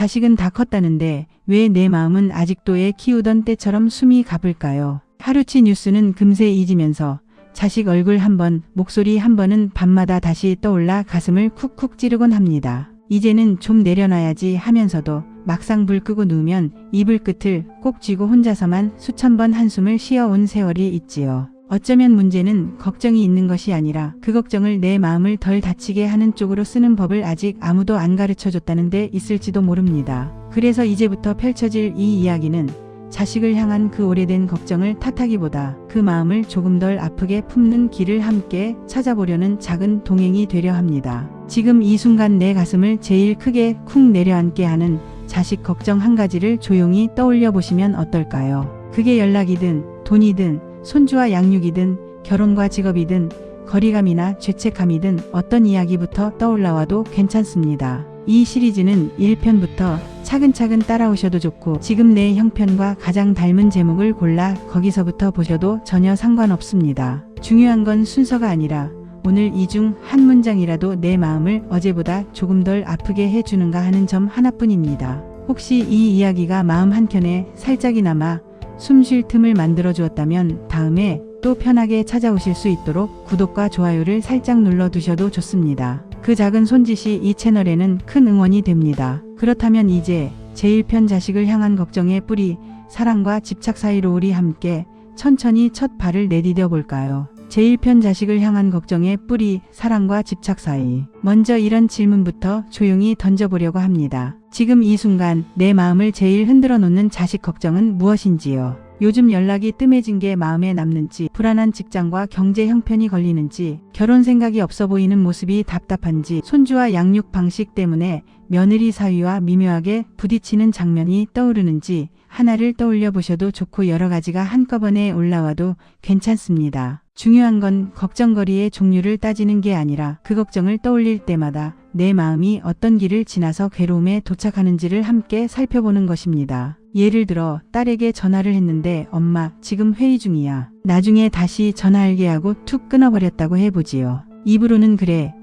자식은 다 컸다는데 왜 내 마음은 아직도 애 키우던 때처럼 숨이 가쁠까요? 하루치 뉴스는 금세 잊으면서 자식 얼굴 한 번, 목소리 한 번은 밤마다 다시 떠올라 가슴을 쿡쿡 찌르곤 합니다. 이제는 좀 내려놔야지 하면서도 막상 불 끄고 누우면 이불 끝을 꼭 쥐고 혼자서만 수천 번 한숨을 쉬어온 세월이 있지요. 어쩌면 문제는 걱정이 있는 것이 아니라 그 걱정을 내 마음을 덜 다치게 하는 쪽으로 쓰는 법을 아직 아무도 안 가르쳐줬다는 데 있을지도 모릅니다. 그래서 이제부터 펼쳐질 이 이야기는 자식을 향한 그 오래된 걱정을 탓하기보다 그 마음을 조금 덜 아프게 품는 길을 함께 찾아보려는 작은 동행이 되려 합니다. 지금 이 순간 내 가슴을 제일 크게 쿵 내려앉게 하는 자식 걱정 한 가지를 조용히 떠올려 보시면 어떨까요? 그게 연락이든 돈이든 손주와 양육이든 결혼과 직업이든 거리감이나 죄책감이든 어떤 이야기부터 떠올라와도 괜찮습니다. 이 시리즈는 1편부터 차근차근 따라오셔도 좋고 지금 내 형편과 가장 닮은 제목을 골라 거기서부터 보셔도 전혀 상관없습니다. 중요한 건 순서가 아니라 오늘 이 중 한 문장이라도 내 마음을 어제보다 조금 덜 아프게 해주는가 하는 점 하나뿐입니다. 혹시 이 이야기가 마음 한켠에 살짝이나마 숨 쉴 틈을 만들어 주었다면 다음에 또 편하게 찾아오실 수 있도록 구독과 좋아요를 살짝 눌러두셔도 좋습니다. 그 작은 손짓이 이 채널에는 큰 응원이 됩니다. 그렇다면 이제 제1편 자식을 향한 걱정의 뿌리, 사랑과 집착 사이로 우리 함께 천천히 첫 발을 내디뎌 볼까요? 제1편 자식을 향한 걱정의 뿌리, 사랑과 집착 사이. 먼저 이런 질문부터 조용히 던져보려고 합니다. 지금 이 순간 내 마음을 제일 흔들어 놓는 자식 걱정은 무엇인지요? 요즘 연락이 뜸해진 게 마음에 남는지, 불안한 직장과 경제 형편이 걸리는지, 결혼 생각이 없어 보이는 모습이 답답한지, 손주와 양육 방식 때문에 며느리 사위와 미묘하게 부딪히는 장면이 떠오르는지 하나를 떠올려 보셔도 좋고 여러 가지가 한꺼번에 올라와도 괜찮습니다. 중요한 건 걱정거리의 종류를 따지는 게 아니라 그 걱정을 떠올릴 때마다 내 마음이 어떤 길을 지나서 괴로움에 도착하는지를 함께 살펴보는 것입니다. 예를 들어 딸에게 전화를 했는데 엄마 지금 회의 중이야. 나중에 다시 전화할게 하고 툭 끊어버렸다고 해보지요. 입으로는 그래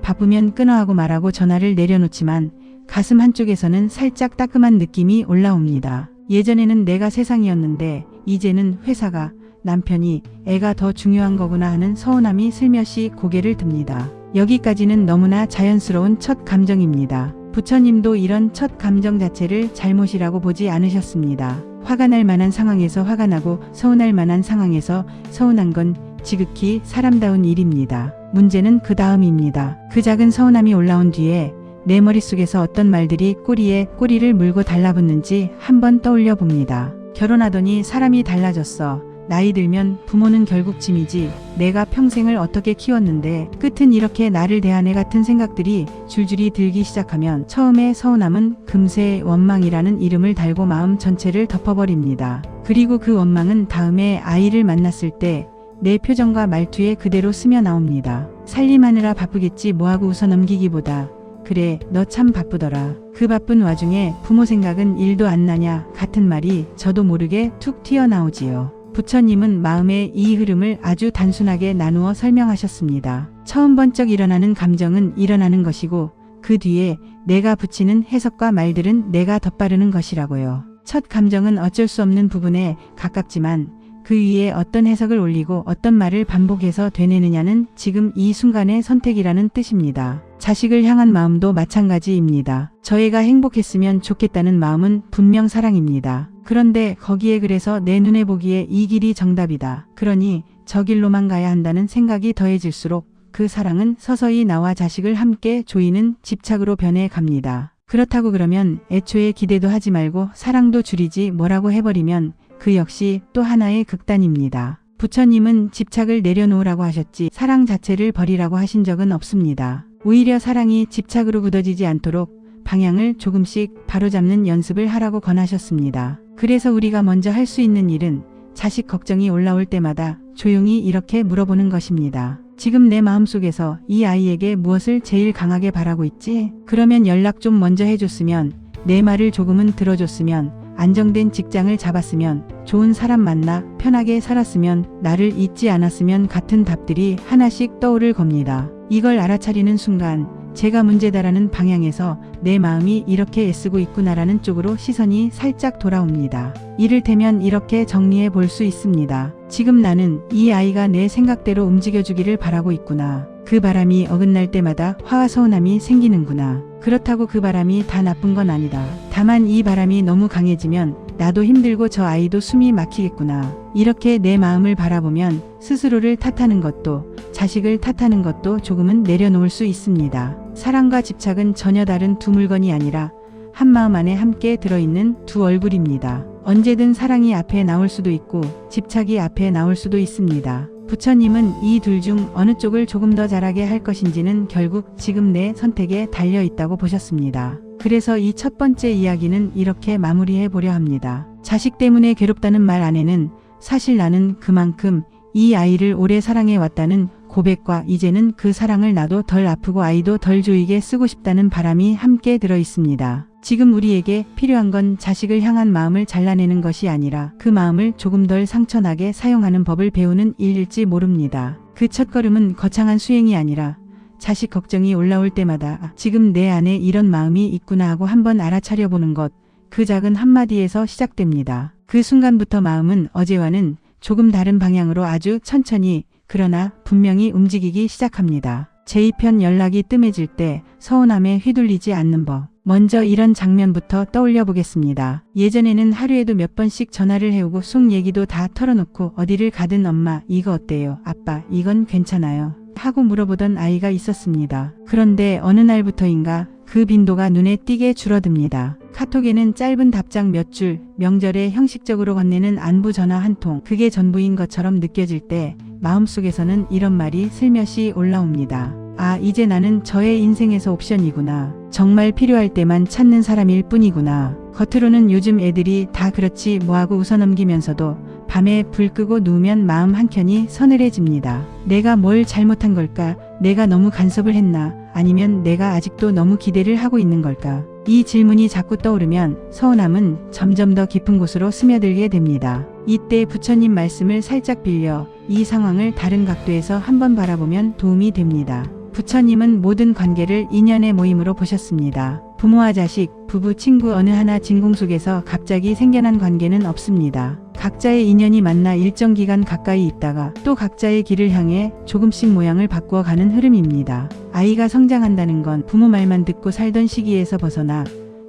바쁘면 끊어 하고 말하고 전화를 내려놓지만 가슴 한쪽에서는 살짝 따끔한 느낌이 올라옵니다. 예전에는 내가 세상이었는데 이제는 회사가, 남편이, 애가 더 중요한 거구나 하는 서운함이 슬며시 고개를 듭니다. 여기까지는 너무나 자연스러운 첫 감정입니다. 부처님도 이런 첫 감정 자체를 잘못이라고 보지 않으셨습니다. 화가 날 만한 상황에서 화가 나고 서운할 만한 상황에서 서운한 건 지극히 사람다운 일입니다. 문제는 그 다음입니다. 그 작은 서운함이 올라온 뒤에 내 머릿속에서 어떤 말들이 꼬리에 꼬리를 물고 달라붙는지 한번 떠올려 봅니다. 결혼하더니 사람이 달라졌어. 나이 들면 부모는 결국 짐이지. 내가 평생을 어떻게 키웠는데 끝은 이렇게 나를 대하네 같은 생각들이 줄줄이 들기 시작하면 처음에 서운함은 금세 원망이라는 이름을 달고 마음 전체를 덮어버립니다. 그리고 그 원망은 다음에 아이를 만났을 때 내 표정과 말투에 그대로 스며 나옵니다. 살림하느라 바쁘겠지 뭐하고 웃어 넘기기보다 그래 너 참 바쁘더라. 그 바쁜 와중에 부모 생각은 일도 안 나냐 같은 말이 저도 모르게 툭 튀어나오지요. 부처님은 마음의 이 흐름을 아주 단순하게 나누어 설명하셨습니다. 처음 번쩍 일어나는 감정은 일어나는 것이고 그 뒤에 내가 붙이는 해석과 말들은 내가 덧바르는 것이라고요. 첫 감정은 어쩔 수 없는 부분에 가깝지만 그 위에 어떤 해석을 올리고 어떤 말을 반복해서 되뇌느냐는 지금 이 순간의 선택이라는 뜻입니다. 자식을 향한 마음도 마찬가지입니다. 저 애가 행복했으면 좋겠다는 마음은 분명 사랑입니다. 그런데 거기에 그래서 내 눈에 보기에 이 길이 정답이다. 그러니 저 길로만 가야 한다는 생각이 더해질수록 그 사랑은 서서히 나와 자식을 함께 조이는 집착으로 변해 갑니다. 그렇다고 그러면 애초에 기대도 하지 말고 사랑도 줄이지 뭐라고 해버리면 그 역시 또 하나의 극단입니다. 부처님은 집착을 내려놓으라고 하셨지 사랑 자체를 버리라고 하신 적은 없습니다. 오히려 사랑이 집착으로 굳어지지 않도록 방향을 조금씩 바로잡는 연습을 하라고 권하셨습니다. 그래서 우리가 먼저 할 수 있는 일은 자식 걱정이 올라올 때마다 조용히 이렇게 물어보는 것입니다. 지금 내 마음속에서 이 아이에게 무엇을 제일 강하게 바라고 있지? 그러면 연락 좀 먼저 해줬으면, 내 말을 조금은 들어줬으면, 안정된 직장을 잡았으면, 좋은 사람 만나 편하게 살았으면, 나를 잊지 않았으면 같은 답들이 하나씩 떠오를 겁니다. 이걸 알아차리는 순간 제가 문제다라는 방향에서 내 마음이 이렇게 애쓰고 있구나라는 쪽으로 시선이 살짝 돌아옵니다. 이를테면 이렇게 정리해 볼 수 있습니다. 지금 나는 이 아이가 내 생각대로 움직여주기를 바라고 있구나. 그 바람이 어긋날 때마다 화와 서운함이 생기는구나. 그렇다고 그 바람이 다 나쁜 건 아니다. 다만 이 바람이 너무 강해지면 나도 힘들고 저 아이도 숨이 막히겠구나. 이렇게 내 마음을 바라보면 스스로를 탓하는 것도 자식을 탓하는 것도 조금은 내려놓을 수 있습니다. 사랑과 집착은 전혀 다른 두 물건이 아니라 한 마음 안에 함께 들어있는 두 얼굴입니다. 언제든 사랑이 앞에 나올 수도 있고 집착이 앞에 나올 수도 있습니다. 부처님은 이 둘 중 어느 쪽을 조금 더 잘하게 할 것인지는 결국 지금 내 선택에 달려 있다고 보셨습니다. 그래서 이 첫 번째 이야기는 이렇게 마무리해 보려 합니다. 자식 때문에 괴롭다는 말 안에는 사실 나는 그만큼 이 아이를 오래 사랑해 왔다는 고백과 이제는 그 사랑을 나도 덜 아프고 아이도 덜 조이게 쓰고 싶다는 바람이 함께 들어 있습니다. 지금 우리에게 필요한 건 자식을 향한 마음을 잘라내는 것이 아니라 그 마음을 조금 덜 상처나게 사용하는 법을 배우는 일일지 모릅니다. 그 첫걸음은 거창한 수행이 아니라 자식 걱정이 올라올 때마다 지금 내 안에 이런 마음이 있구나 하고 한번 알아차려 보는 것, 그 작은 한마디에서 시작됩니다. 그 순간부터 마음은 어제와는 조금 다른 방향으로 아주 천천히 그러나 분명히 움직이기 시작합니다. 제2편 연락이 뜸해질 때 서운함에 휘둘리지 않는 법. 먼저 이런 장면부터 떠올려 보겠습니다. 예전에는 하루에도 몇 번씩 전화를 해오고 속 얘기도 다 털어놓고 어디를 가든 엄마 이거 어때요? 아빠 이건 괜찮아요? 하고 물어보던 아이가 있었습니다. 그런데 어느 날부터인가 그 빈도가 눈에 띄게 줄어듭니다. 카톡에는 짧은 답장 몇 줄, 명절에 형식적으로 건네는 안부 전화 한 통, 그게 전부인 것처럼 느껴질 때 마음속에서는 이런 말이 슬며시 올라옵니다. 아, 이제 나는 저의 인생에서 옵션이구나. 정말 필요할 때만 찾는 사람일 뿐이구나. 겉으로는 요즘 애들이 다 그렇지 뭐하고 웃어넘기면서도 밤에 불 끄고 누우면 마음 한켠이 서늘해집니다. 내가 뭘 잘못한 걸까? 내가 너무 간섭을 했나? 아니면 내가 아직도 너무 기대를 하고 있는 걸까? 이 질문이 자꾸 떠오르면 서운함은 점점 더 깊은 곳으로 스며들게 됩니다. 이때 부처님 말씀을 살짝 빌려 이 상황을 다른 각도에서 한번 바라보면 도움이 됩니다. 부처님은 모든 관계를 인연의 모임으로 보셨습니다. 부모와 자식, 부부, 친구 어느 하나 진공 속에서 갑자기 생겨난 관계는 없습니다. 각자의 인연이 만나 일정 기간 가까이 있다가 또 각자의 길을 향해 조금씩 모양을 바꾸어 가는 흐름입니다. 아이가 성장한다는 건 부모 말만 듣고 살던 시기에서 벗어나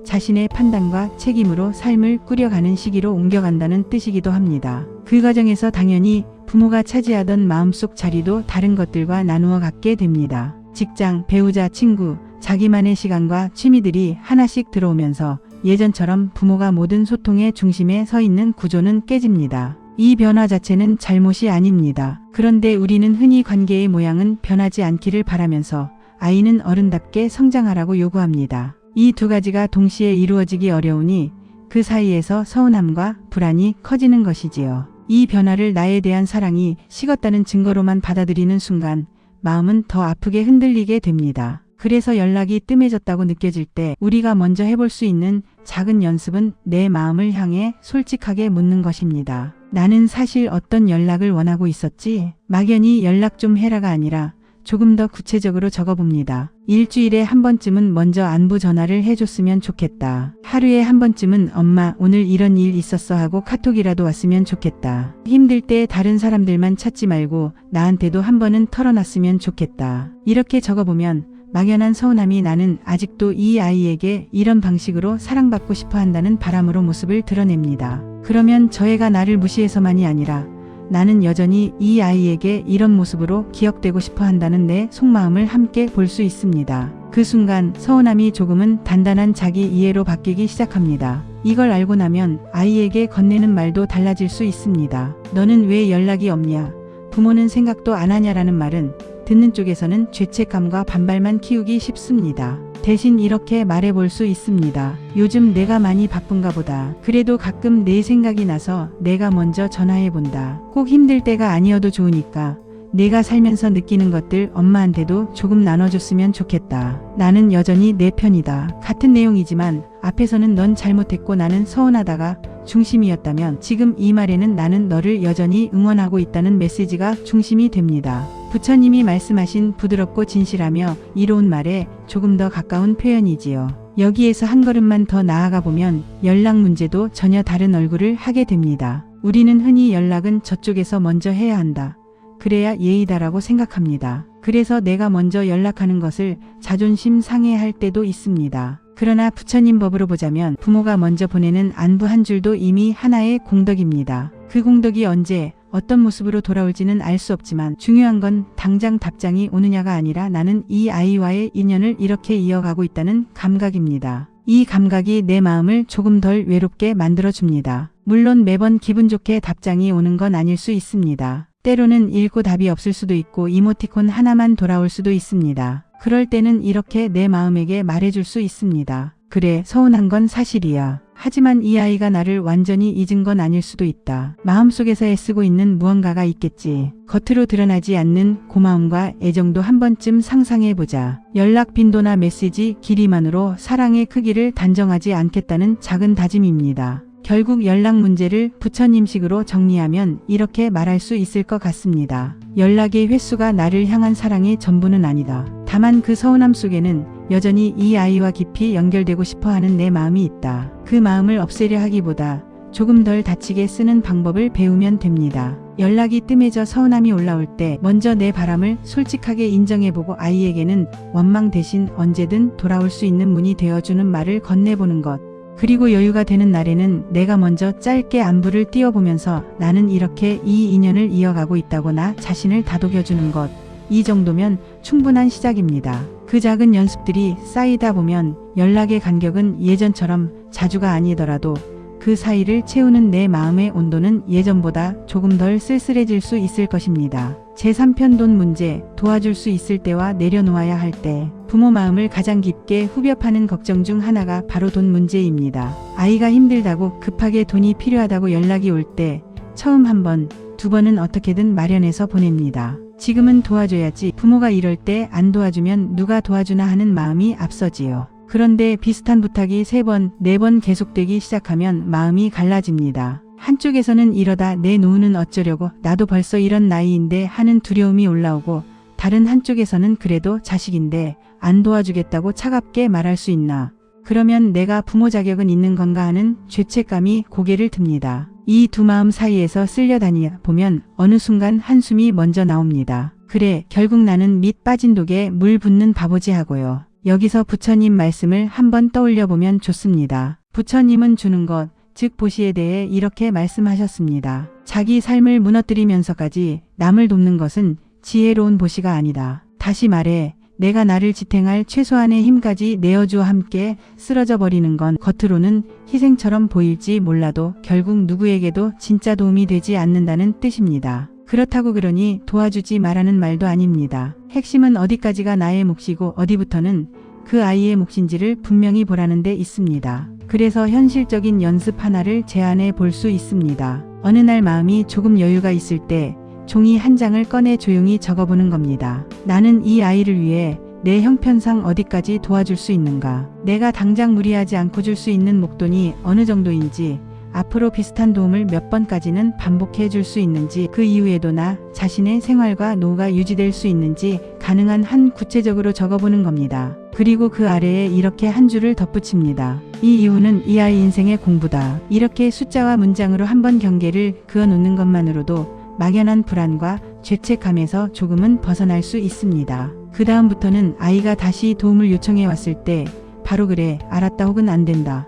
자신의 판단과 책임으로 삶을 꾸려가는 시기로 옮겨간다는 뜻이기도 합니다. 그 과정에서 당연히 부모가 차지하던 마음속 자리도 다른 것들과 나누어 갖게 됩니다. 직장, 배우자, 친구, 자기만의 시간과 취미들이 하나씩 들어오면서 예전처럼 부모가 모든 소통의 중심에 서 있는 구조는 깨집니다. 이 변화 자체는 잘못이 아닙니다. 그런데 우리는 흔히 관계의 모양은 변하지 않기를 바라면서 아이는 어른답게 성장하라고 요구합니다. 이 두 가지가 동시에 이루어지기 어려우니 그 사이에서 서운함과 불안이 커지는 것이지요. 이 변화를 나에 대한 사랑이 식었다는 증거로만 받아들이는 순간 마음은 더 아프게 흔들리게 됩니다. 그래서 연락이 뜸해졌다고 느껴질 때 우리가 먼저 해볼 수 있는 작은 연습은 내 마음을 향해 솔직하게 묻는 것입니다. 나는 사실 어떤 연락을 원하고 있었지? 막연히 연락 좀 해라가 아니라 조금 더 구체적으로 적어봅니다. 일주일에 한 번쯤은 먼저 안부 전화를 해줬으면 좋겠다. 하루에 한 번쯤은 엄마 오늘 이런 일 있었어 하고 카톡이라도 왔으면 좋겠다. 힘들 때 다른 사람들만 찾지 말고 나한테도 한 번은 털어놨으면 좋겠다. 이렇게 적어보면 막연한 서운함이 나는 아직도 이 아이에게 이런 방식으로 사랑받고 싶어 한다는 바람으로 모습을 드러냅니다. 그러면 저 애가 나를 무시해서만이 아니라 나는 여전히 이 아이에게 이런 모습으로 기억되고 싶어 한다는 내 속마음을 함께 볼 수 있습니다. 그 순간 서운함이 조금은 단단한 자기 이해로 바뀌기 시작합니다. 이걸 알고 나면 아이에게 건네는 말도 달라질 수 있습니다. 너는 왜 연락이 없냐? 부모는 생각도 안 하냐라는 말은 듣는 쪽에서는 죄책감과 반발만 키우기 쉽습니다. 대신 이렇게 말해볼 수 있습니다. 요즘 내가 많이 바쁜가 보다. 그래도 가끔 내 생각이 나서 내가 먼저 전화해본다. 꼭 힘들 때가 아니어도 좋으니까 내가 살면서 느끼는 것들 엄마한테도 조금 나눠줬으면 좋겠다. 나는 여전히 내 편이다. 같은 내용이지만 앞에서는 넌 잘못했고 나는 서운하다가 중심이었다면 지금 이 말에는 나는 너를 여전히 응원하고 있다는 메시지가 중심이 됩니다. 부처님이 말씀하신 부드럽고 진실하며 이로운 말에 조금 더 가까운 표현이지요. 여기에서 한 걸음만 더 나아가 보면 연락 문제도 전혀 다른 얼굴을 하게 됩니다. 우리는 흔히 연락은 저쪽에서 먼저 해야 한다. 그래야 예의다라고 생각합니다. 그래서 내가 먼저 연락하는 것을 자존심 상해할 때도 있습니다. 그러나 부처님 법으로 보자면 부모가 먼저 보내는 안부 한 줄도 이미 하나의 공덕입니다. 그 공덕이 언제 어떤 모습으로 돌아올지는 알 수 없지만 중요한 건 당장 답장이 오느냐가 아니라 나는 이 아이와의 인연을 이렇게 이어가고 있다는 감각입니다. 이 감각이 내 마음을 조금 덜 외롭게 만들어줍니다. 물론 매번 기분 좋게 답장이 오는 건 아닐 수 있습니다. 때로는 읽고 답이 없을 수도 있고 이모티콘 하나만 돌아올 수도 있습니다. 그럴 때는 이렇게 내 마음에게 말해줄 수 있습니다. 그래, 서운한 건 사실이야. 하지만 이 아이가 나를 완전히 잊은 건 아닐 수도 있다. 마음속에서 애쓰고 있는 무언가가 있겠지. 겉으로 드러나지 않는 고마움과 애정도 한 번쯤 상상해보자. 연락 빈도나 메시지 길이만으로 사랑의 크기를 단정하지 않겠다는 작은 다짐입니다. 결국 연락 문제를 부처님식으로 정리하면 이렇게 말할 수 있을 것 같습니다. 연락의 횟수가 나를 향한 사랑의 전부는 아니다. 다만 그 서운함 속에는 여전히 이 아이와 깊이 연결되고 싶어하는 내 마음이 있다. 그 마음을 없애려 하기보다 조금 덜 다치게 쓰는 방법을 배우면 됩니다. 연락이 뜸해져 서운함이 올라올 때 먼저 내 바람을 솔직하게 인정해보고 아이에게는 원망 대신 언제든 돌아올 수 있는 문이 되어주는 말을 건네보는 것. 그리고 여유가 되는 날에는 내가 먼저 짧게 안부를 띄워보면서 나는 이렇게 이 인연을 이어가고 있다고 나 자신을 다독여주는 것. 이 정도면 충분한 시작입니다. 그 작은 연습들이 쌓이다 보면 연락의 간격은 예전처럼 자주가 아니더라도 그 사이를 채우는 내 마음의 온도는 예전보다 조금 덜 쓸쓸해질 수 있을 것입니다. 제3편 돈 문제, 도와줄 수 있을 때와 내려놓아야 할 때. 부모 마음을 가장 깊게 후벼파는 걱정 중 하나가 바로 돈 문제입니다. 아이가 힘들다고 급하게 돈이 필요하다고 연락이 올 때 처음 한 번, 두 번은 어떻게든 마련해서 보냅니다. 지금은 도와줘야지. 부모가 이럴 때 안 도와주면 누가 도와주나 하는 마음이 앞서지요. 그런데 비슷한 부탁이 3번, 4번 계속되기 시작하면 마음이 갈라집니다. 한쪽에서는 이러다 내 노후는 어쩌려고, 나도 벌써 이런 나이인데 하는 두려움이 올라오고, 다른 한쪽에서는 그래도 자식인데 안 도와주겠다고 차갑게 말할 수 있나. 그러면 내가 부모 자격은 있는 건가 하는 죄책감이 고개를 듭니다. 이 두 마음 사이에서 쓸려다니다 보면 어느 순간 한숨이 먼저 나옵니다. 그래, 결국 나는 밑 빠진 독에 물 붓는 바보지 하고요. 여기서 부처님 말씀을 한번 떠올려 보면 좋습니다. 부처님은 주는 것, 즉 보시에 대해 이렇게 말씀하셨습니다. 자기 삶을 무너뜨리면서까지 남을 돕는 것은 지혜로운 보시가 아니다. 다시 말해 내가 나를 지탱할 최소한의 힘까지 내어주어 함께 쓰러져 버리는 건 겉으로는 희생처럼 보일지 몰라도 결국 누구에게도 진짜 도움이 되지 않는다는 뜻입니다. 그렇다고 그러니 도와주지 말라는 말도 아닙니다. 핵심은 어디까지가 나의 몫이고 어디부터는 그 아이의 몫인지를 분명히 보라는 데 있습니다. 그래서 현실적인 연습 하나를 제안해 볼 수 있습니다. 어느 날 마음이 조금 여유가 있을 때 종이 한 장을 꺼내 조용히 적어보는 겁니다. 나는 이 아이를 위해 내 형편상 어디까지 도와줄 수 있는가? 내가 당장 무리하지 않고 줄 수 있는 목돈이 어느 정도인지, 앞으로 비슷한 도움을 몇 번까지는 반복해 줄 수 있는지, 그 이후에도 나 자신의 생활과 노후가 유지될 수 있는지 가능한 한 구체적으로 적어보는 겁니다. 그리고 그 아래에 이렇게 한 줄을 덧붙입니다. 이 이후는 이 아이 인생의 공부다. 이렇게 숫자와 문장으로 한번 경계를 그어 놓는 것만으로도 막연한 불안과 죄책감에서 조금은 벗어날 수 있습니다. 그 다음부터는 아이가 다시 도움을 요청해 왔을 때 바로 그래, 알았다 혹은 안 된다,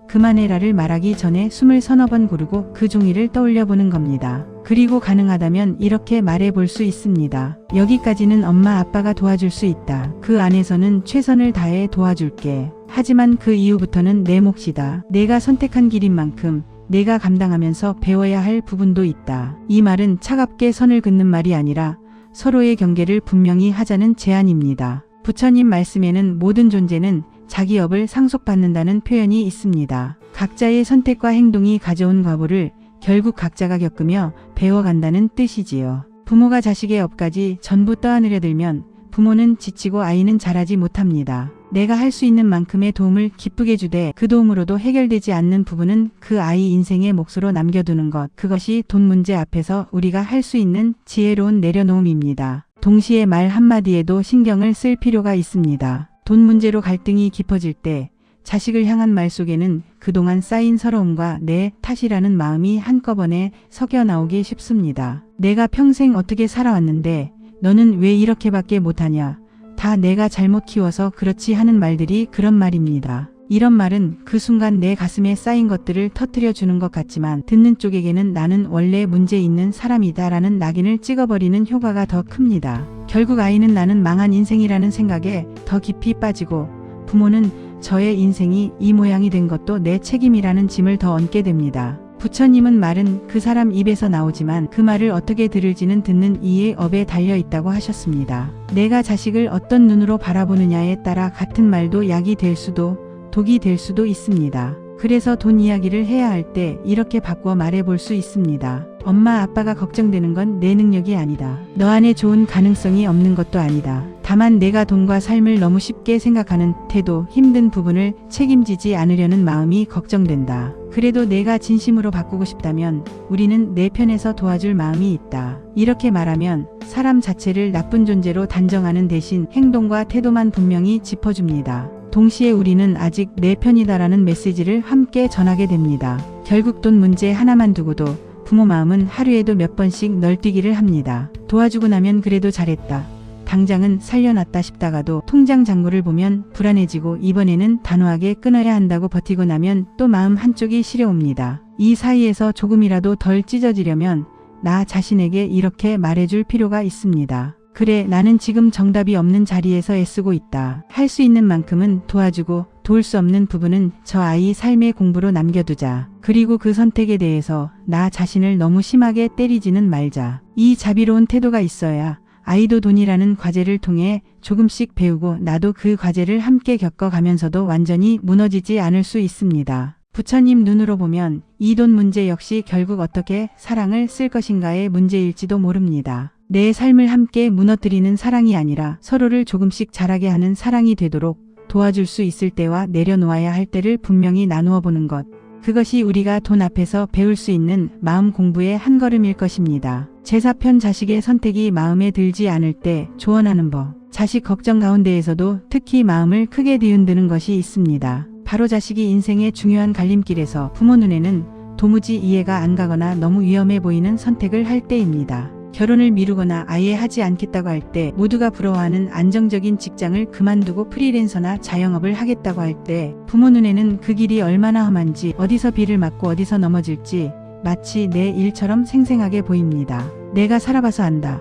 그만해라를 말하기 전에 숨을 서너 번 고르고 그 종이를 떠올려 보는 겁니다. 그리고 가능하다면 이렇게 말해 볼 수 있습니다. 여기까지는 엄마 아빠가 도와줄 수 있다. 그 안에서는 최선을 다해 도와줄게. 하지만 그 이후부터는 내 몫이다. 내가 선택한 길인 만큼 내가 감당하면서 배워야 할 부분도 있다. 이 말은 차갑게 선을 긋는 말이 아니라 서로의 경계를 분명히 하자는 제안입니다. 부처님 말씀에는 모든 존재는 자기 업을 상속받는다는 표현이 있습니다. 각자의 선택과 행동이 가져온 과보를 결국 각자가 겪으며 배워간다는 뜻이지요. 부모가 자식의 업까지 전부 떠안으려 들면 부모는 지치고 아이는 자라지 못합니다. 내가 할 수 있는 만큼의 도움을 기쁘게 주되 그 도움으로도 해결되지 않는 부분은 그 아이 인생의 몫으로 남겨두는 것. 그것이 돈 문제 앞에서 우리가 할 수 있는 지혜로운 내려놓음입니다. 동시에 말 한마디에도 신경을 쓸 필요가 있습니다. 돈 문제로 갈등이 깊어질 때 자식을 향한 말 속에는 그동안 쌓인 서러움과 내 탓이라는 마음이 한꺼번에 섞여 나오기 쉽습니다. 내가 평생 어떻게 살아왔는데 너는 왜 이렇게밖에 못하냐. 다 내가 잘못 키워서 그렇지 하는 말들이 그런 말입니다. 이런 말은 그 순간 내 가슴에 쌓인 것들을 터뜨려 주는 것 같지만 듣는 쪽에게는 나는 원래 문제 있는 사람이다 라는 낙인을 찍어버리는 효과가 더 큽니다. 결국 아이는 나는 망한 인생이라는 생각에 더 깊이 빠지고 부모는 저의 인생이 이 모양이 된 것도 내 책임이라는 짐을 더 얹게 됩니다. 부처님은 말은 그 사람 입에서 나오지만 그 말을 어떻게 들을지는 듣는 이의 업에 달려 있다고 하셨습니다. 내가 자식을 어떤 눈으로 바라보느냐에 따라 같은 말도 약이 될 수도 독이 될 수도 있습니다. 그래서 돈 이야기를 해야 할 때 이렇게 바꾸어 말해볼 수 있습니다. 엄마 아빠가 걱정되는 건 내 능력이 아니다. 너 안에 좋은 가능성이 없는 것도 아니다. 다만 내가 돈과 삶을 너무 쉽게 생각하는 태도, 힘든 부분을 책임지지 않으려는 마음이 걱정된다. 그래도 내가 진심으로 바꾸고 싶다면 우리는 내 편에서 도와줄 마음이 있다. 이렇게 말하면 사람 자체를 나쁜 존재로 단정하는 대신 행동과 태도만 분명히 짚어줍니다. 동시에 우리는 아직 내 편이다라는 메시지를 함께 전하게 됩니다. 결국 돈 문제 하나만 두고도 부모 마음은 하루에도 몇 번씩 널뛰기를 합니다. 도와주고 나면 그래도 잘했다. 당장은 살려놨다 싶다가도 통장 잔고를 보면 불안해지고 이번에는 단호하게 끊어야 한다고 버티고 나면 또 마음 한쪽이 시려옵니다. 이 사이에서 조금이라도 덜 찢어지려면 나 자신에게 이렇게 말해줄 필요가 있습니다. 그래, 나는 지금 정답이 없는 자리에서 애쓰고 있다. 할 수 있는 만큼은 도와주고 도울 수 없는 부분은 저 아이 삶의 공부로 남겨두자. 그리고 그 선택에 대해서 나 자신을 너무 심하게 때리지는 말자. 이 자비로운 태도가 있어야 아이도 돈이라는 과제를 통해 조금씩 배우고 나도 그 과제를 함께 겪어가면서도 완전히 무너지지 않을 수 있습니다. 부처님 눈으로 보면 이 돈 문제 역시 결국 어떻게 사랑을 쓸 것인가의 문제일지도 모릅니다. 내 삶을 함께 무너뜨리는 사랑이 아니라 서로를 조금씩 자라게 하는 사랑이 되도록 도와줄 수 있을 때와 내려놓아야 할 때를 분명히 나누어 보는 것. 그것이 우리가 돈 앞에서 배울 수 있는 마음 공부의 한 걸음일 것입니다. 제4편 자식의 선택이 마음에 들지 않을 때 조언하는 법. 자식 걱정 가운데에서도 특히 마음을 크게 뒤흔드는 것이 있습니다. 바로 자식이 인생의 중요한 갈림길에서 부모 눈에는 도무지 이해가 안 가거나 너무 위험해 보이는 선택을 할 때입니다. 결혼을 미루거나 아예 하지 않겠다고 할 때, 모두가 부러워하는 안정적인 직장을 그만두고 프리랜서나 자영업을 하겠다고 할 때 부모 눈에는 그 길이 얼마나 험한지, 어디서 비를 맞고 어디서 넘어질지 마치 내 일처럼 생생하게 보입니다. 내가 살아봐서 안다.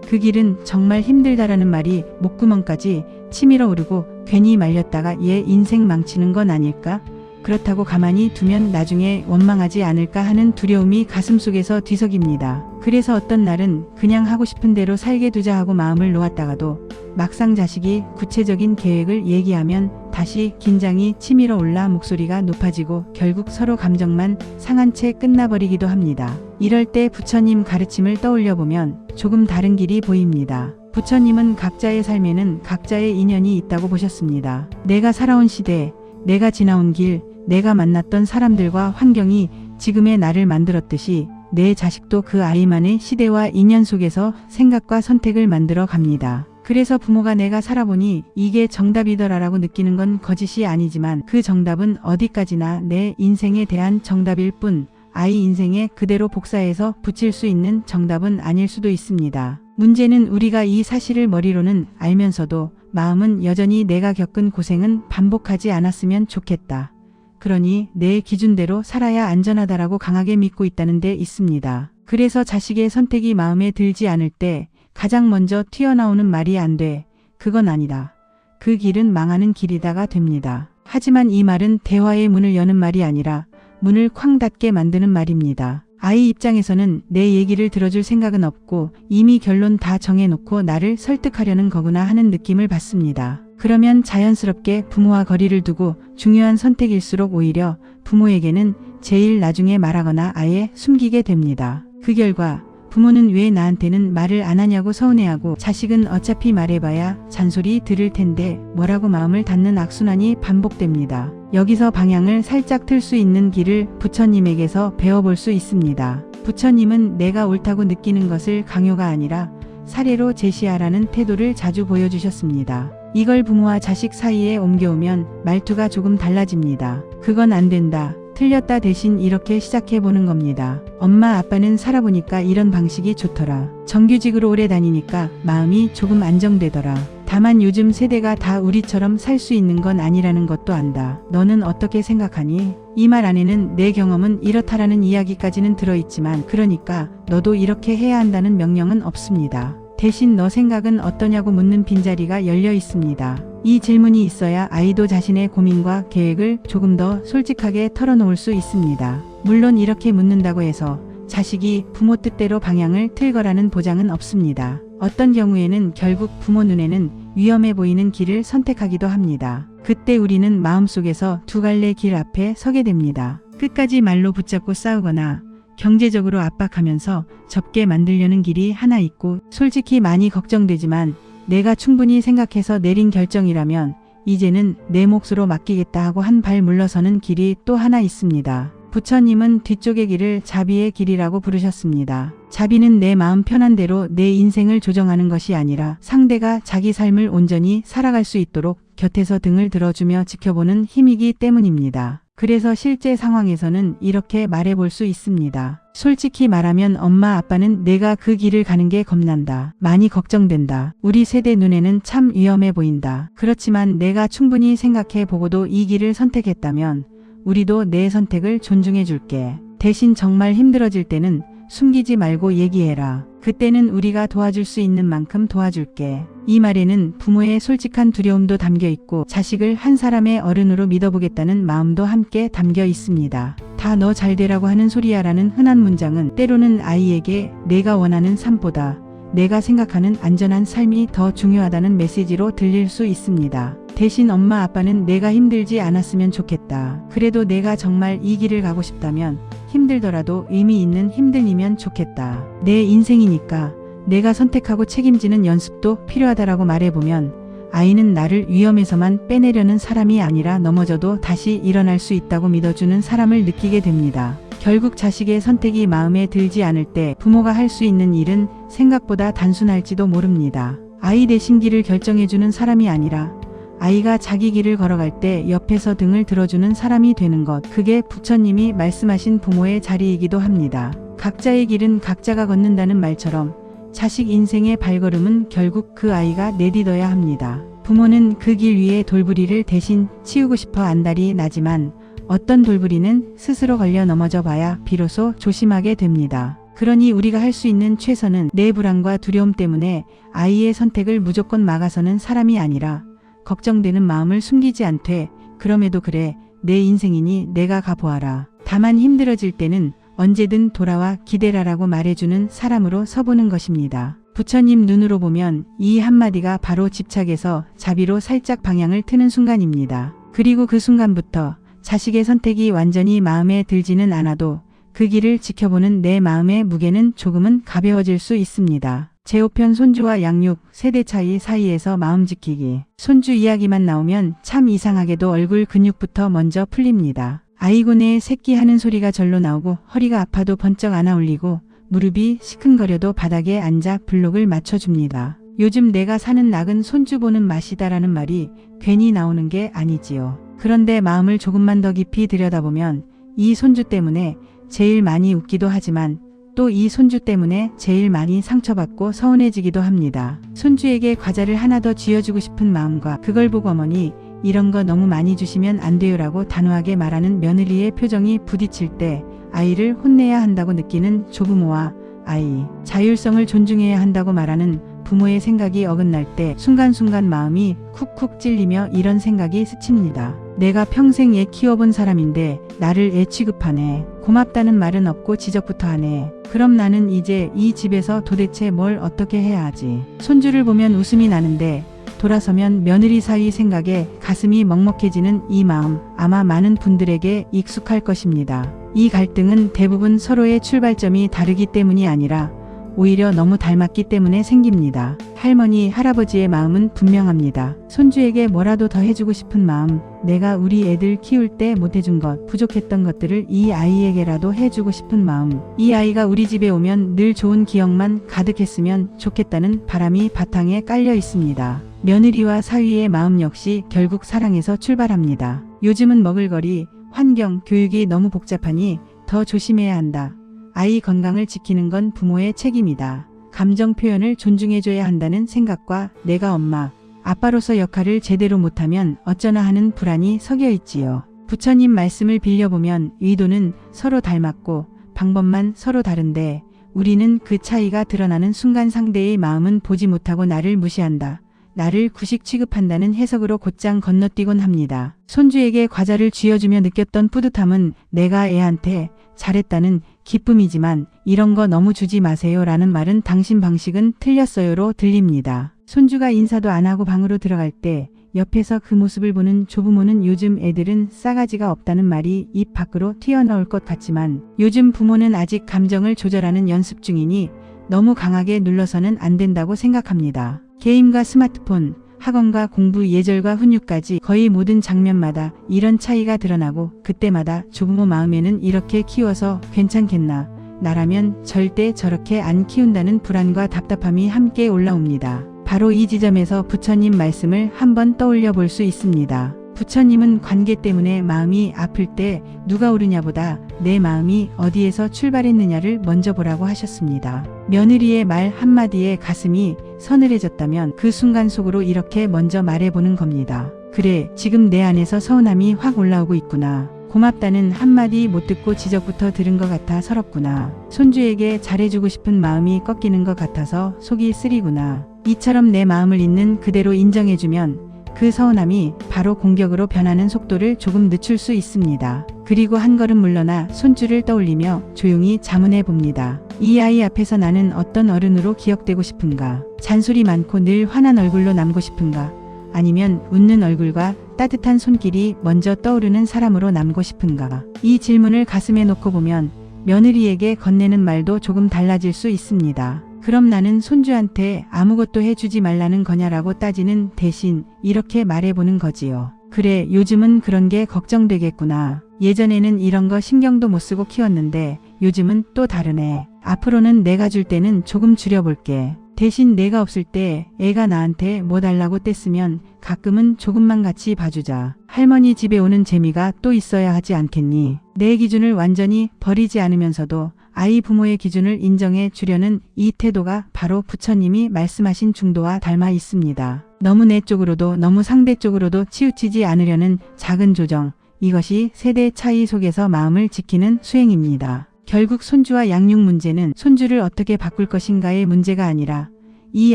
그 길은 정말 힘들다라는 말이 목구멍까지 치밀어 오르고 괜히 말렸다가 얘 인생 망치는 건 아닐까? 그렇다고 가만히 두면 나중에 원망하지 않을까 하는 두려움이 가슴속에서 뒤섞입니다. 그래서 어떤 날은 그냥 하고 싶은 대로 살게 두자 하고 마음을 놓았다가도 막상 자식이 구체적인 계획을 얘기하면 다시 긴장이 치밀어 올라 목소리가 높아지고 결국 서로 감정만 상한 채 끝나버리기도 합니다. 이럴 때 부처님 가르침을 떠올려 보면 조금 다른 길이 보입니다. 부처님은 각자의 삶에는 각자의 인연이 있다고 보셨습니다. 내가 살아온 시대, 내가 지나온 길, 내가 만났던 사람들과 환경이 지금의 나를 만들었듯이 내 자식도 그 아이만의 시대와 인연 속에서 생각과 선택을 만들어 갑니다. 그래서 부모가 내가 살아보니 이게 정답이더라라고 느끼는 건 거짓이 아니지만 그 정답은 어디까지나 내 인생에 대한 정답일 뿐 아이 인생에 그대로 복사해서 붙일 수 있는 정답은 아닐 수도 있습니다. 문제는 우리가 이 사실을 머리로는 알면서도 마음은 여전히 내가 겪은 고생은 반복하지 않았으면 좋겠다. 그러니 내 기준대로 살아야 안전하다라고 강하게 믿고 있다는 데 있습니다. 그래서 자식의 선택이 마음에 들지 않을 때 가장 먼저 튀어나오는 말이 안 돼. 그건 아니다. 그 길은 망하는 길이다가 됩니다. 하지만 이 말은 대화의 문을 여는 말이 아니라 문을 쾅 닫게 만드는 말입니다. 아이 입장에서는 내 얘기를 들어줄 생각은 없고 이미 결론 다 정해놓고 나를 설득하려는 거구나 하는 느낌을 받습니다. 그러면 자연스럽게 부모와 거리를 두고 중요한 선택일수록 오히려 부모에게는 제일 나중에 말하거나 아예 숨기게 됩니다. 그 결과 부모는 왜 나한테는 말을 안 하냐고 서운해하고 자식은 어차피 말해봐야 잔소리 들을 텐데 뭐라고 마음을 닫는 악순환이 반복됩니다. 여기서 방향을 살짝 틀 수 있는 길을 부처님에게서 배워볼 수 있습니다. 부처님은 내가 옳다고 느끼는 것을 강요가 아니라 사례로 제시하라는 태도를 자주 보여주셨습니다. 이걸 부모와 자식 사이에 옮겨오면 말투가 조금 달라집니다. 그건 안 된다. 틀렸다 대신 이렇게 시작해보는 겁니다. 엄마 아빠는 살아보니까 이런 방식이 좋더라. 정규직으로 오래 다니니까 마음이 조금 안정되더라. 다만 요즘 세대가 다 우리처럼 살 수 있는 건 아니라는 것도 안다. 너는 어떻게 생각하니? 이 말 안에는 내 경험은 이렇다라는 이야기까지는 들어있지만 그러니까 너도 이렇게 해야 한다는 명령은 없습니다. 대신 너 생각은 어떠냐고 묻는 빈자리가 열려 있습니다. 이 질문이 있어야 아이도 자신의 고민과 계획을 조금 더 솔직하게 털어놓을 수 있습니다. 물론 이렇게 묻는다고 해서 자식이 부모 뜻대로 방향을 틀 거라는 보장은 없습니다. 어떤 경우에는 결국 부모 눈에는 위험해 보이는 길을 선택하기도 합니다. 그때 우리는 마음속에서 두 갈래 길 앞에 서게 됩니다. 끝까지 말로 붙잡고 싸우거나 경제적으로 압박하면서 접게 만들려는 길이 하나 있고, 솔직히 많이 걱정되지만 내가 충분히 생각해서 내린 결정이라면 이제는 내 몫으로 맡기겠다 하고 한 발 물러서는 길이 또 하나 있습니다. 부처님은 뒤쪽의 길을 자비의 길이라고 부르셨습니다. 자비는 내 마음 편한 대로 내 인생을 조정하는 것이 아니라 상대가 자기 삶을 온전히 살아갈 수 있도록 곁에서 등을 들어주며 지켜보는 힘이기 때문입니다. 그래서 실제 상황에서는 이렇게 말해볼 수 있습니다. 솔직히 말하면 엄마 아빠는 내가 그 길을 가는 게 겁난다. 많이 걱정된다. 우리 세대 눈에는 참 위험해 보인다. 그렇지만 내가 충분히 생각해 보고도 이 길을 선택했다면 우리도 내 선택을 존중해 줄게. 대신 정말 힘들어질 때는 숨기지 말고 얘기해라. 그때는 우리가 도와줄 수 있는 만큼 도와줄게. 이 말에는 부모의 솔직한 두려움도 담겨 있고 자식을 한 사람의 어른으로 믿어보겠다는 마음도 함께 담겨 있습니다. 다 너 잘되라고 하는 소리야라는 흔한 문장은 때로는 아이에게 내가 원하는 삶보다 내가 생각하는 안전한 삶이 더 중요하다는 메시지로 들릴 수 있습니다. 대신 엄마 아빠는 내가 힘들지 않았으면 좋겠다. 그래도 내가 정말 이 길을 가고 싶다면 힘들더라도 의미 있는 힘들이면 좋겠다. 내 인생이니까 내가 선택하고 책임지는 연습도 필요하다라고 말해보면 아이는 나를 위험에서만 빼내려는 사람이 아니라 넘어져도 다시 일어날 수 있다고 믿어주는 사람을 느끼게 됩니다. 결국 자식의 선택이 마음에 들지 않을 때 부모가 할 수 있는 일은 생각보다 단순할지도 모릅니다. 아이 대신 길을 결정해주는 사람이 아니라 아이가 자기 길을 걸어갈 때 옆에서 등을 들어주는 사람이 되는 것. 그게 부처님이 말씀하신 부모의 자리이기도 합니다. 각자의 길은 각자가 걷는다는 말처럼 자식 인생의 발걸음은 결국 그 아이가 내딛어야 합니다. 부모는 그 길 위에 돌부리를 대신 치우고 싶어 안달이 나지만 어떤 돌부리는 스스로 걸려 넘어져 봐야 비로소 조심하게 됩니다. 그러니 우리가 할 수 있는 최선은 내 불안과 두려움 때문에 아이의 선택을 무조건 막아서는 사람이 아니라 걱정되는 마음을 숨기지 않되 그럼에도 그래 내 인생이니 내가 가보아라. 다만 힘들어질 때는 언제든 돌아와 기대라라고 말해주는 사람으로 서보는 것입니다. 부처님 눈으로 보면 이 한마디가 바로 집착에서 자비로 살짝 방향을 트는 순간입니다. 그리고 그 순간부터 자식의 선택이 완전히 마음에 들지는 않아도 그 길을 지켜보는 내 마음의 무게는 조금은 가벼워질 수 있습니다. 제5편 손주와 양육, 세대 차이 사이에서 마음 지키기. 손주 이야기만 나오면 참 이상하게도 얼굴 근육부터 먼저 풀립니다. 아이고 내 새끼 하는 소리가 절로 나오고 허리가 아파도 번쩍 안아 올리고 무릎이 시큰거려도 바닥에 앉아 블록을 맞춰줍니다. 요즘 내가 사는 낙은 손주 보는 맛이다라는 말이 괜히 나오는 게 아니지요. 그런데 마음을 조금만 더 깊이 들여다보면 이 손주 때문에 제일 많이 웃기도 하지만 또 이 손주 때문에 제일 많이 상처받고 서운해지기도 합니다. 손주에게 과자를 하나 더 쥐어주고 싶은 마음과 그걸 보고 어머니 이런 거 너무 많이 주시면 안 돼요라고 단호하게 말하는 며느리의 표정이 부딪힐 때 아이를 혼내야 한다고 느끼는 조부모와 아이, 자율성을 존중해야 한다고 말하는 부모의 생각이 어긋날 때 순간순간 마음이 쿡쿡 찔리며 이런 생각이 스칩니다. 내가 평생 애 키워본 사람인데 나를 애 취급하네. 고맙다는 말은 없고 지적부터 하네. 그럼 나는 이제 이 집에서 도대체 뭘 어떻게 해야 하지? 손주를 보면 웃음이 나는데 돌아서면 며느리 사이 생각에 가슴이 먹먹해지는 이 마음 아마 많은 분들에게 익숙할 것입니다. 이 갈등은 대부분 서로의 출발점이 다르기 때문이 아니라 오히려 너무 닮았기 때문에 생깁니다. 할머니, 할아버지의 마음은 분명합니다. 손주에게 뭐라도 더 해주고 싶은 마음, 내가 우리 애들 키울 때 못해준 것, 부족했던 것들을 이 아이에게라도 해주고 싶은 마음, 이 아이가 우리 집에 오면 늘 좋은 기억만 가득했으면 좋겠다는 바람이 바탕에 깔려 있습니다. 며느리와 사위의 마음 역시 결국 사랑에서 출발합니다. 요즘은 먹을거리, 환경, 교육이 너무 복잡하니 더 조심해야 한다. 아이 건강을 지키는 건 부모의 책임이다. 감정 표현을 존중해줘야 한다는 생각과 내가 엄마, 아빠로서 역할을 제대로 못하면 어쩌나 하는 불안이 섞여 있지요. 부처님 말씀을 빌려보면 의도는 서로 닮았고 방법만 서로 다른데 우리는 그 차이가 드러나는 순간 상대의 마음은 보지 못하고 나를 무시한다. 나를 구식 취급한다는 해석으로 곧장 건너뛰곤 합니다. 손주에게 과자를 쥐어주며 느꼈던 뿌듯함은 내가 애한테 잘했다는 기쁨이지만 이런 거 너무 주지 마세요 라는 말은 당신 방식은 틀렸어요로 들립니다. 손주가 인사도 안 하고 방으로 들어갈 때 옆에서 그 모습을 보는 조부모는 요즘 애들은 싸가지가 없다는 말이 입 밖으로 튀어나올 것 같지만 요즘 부모는 아직 감정을 조절하는 연습 중이니 너무 강하게 눌러서는 안 된다고 생각합니다. 게임과 스마트폰, 학원과 공부, 예절과 훈육까지 거의 모든 장면마다 이런 차이가 드러나고 그때마다 조부모 마음에는 이렇게 키워서 괜찮겠나, 나라면 절대 저렇게 안 키운다는 불안과 답답함이 함께 올라옵니다. 바로 이 지점에서 부처님 말씀을 한번 떠올려 볼 수 있습니다. 부처님은 관계 때문에 마음이 아플 때 누가 옳으냐보다 내 마음이 어디에서 출발했느냐를 먼저 보라고 하셨습니다. 며느리의 말 한마디에 가슴이 서늘해졌다면 그 순간 속으로 이렇게 먼저 말해보는 겁니다. 그래, 지금 내 안에서 서운함이 확 올라오고 있구나. 고맙다는 한마디 못 듣고 지적부터 들은 것 같아 서럽구나. 손주에게 잘해주고 싶은 마음이 꺾이는 것 같아서 속이 쓰리구나. 이처럼 내 마음을 있는 그대로 인정해주면 그 서운함이 바로 공격으로 변하는 속도를 조금 늦출 수 있습니다. 그리고 한 걸음 물러나 손주를 떠올리며 조용히 자문해 봅니다. 이 아이 앞에서 나는 어떤 어른으로 기억되고 싶은가? 잔소리 많고 늘 화난 얼굴로 남고 싶은가? 아니면 웃는 얼굴과 따뜻한 손길이 먼저 떠오르는 사람으로 남고 싶은가? 이 질문을 가슴에 놓고 보면 며느리에게 건네는 말도 조금 달라질 수 있습니다. 그럼 나는 손주한테 아무것도 해주지 말라는 거냐라고 따지는 대신 이렇게 말해보는 거지요. 그래, 요즘은 그런 게 걱정되겠구나. 예전에는 이런 거 신경도 못 쓰고 키웠는데 요즘은 또 다르네. 앞으로는 내가 줄 때는 조금 줄여볼게. 대신 내가 없을 때 애가 나한테 뭐 달라고 뗐으면 가끔은 조금만 같이 봐주자. 할머니 집에 오는 재미가 또 있어야 하지 않겠니? 내 기준을 완전히 버리지 않으면서도 아이 부모의 기준을 인정해 주려는 이 태도가 바로 부처님이 말씀하신 중도와 닮아 있습니다. 너무 내 쪽으로도 너무 상대 쪽으로도 치우치지 않으려는 작은 조정, 이것이 세대 차이 속에서 마음을 지키는 수행입니다. 결국 손주와 양육 문제는 손주를 어떻게 바꿀 것인가의 문제가 아니라 이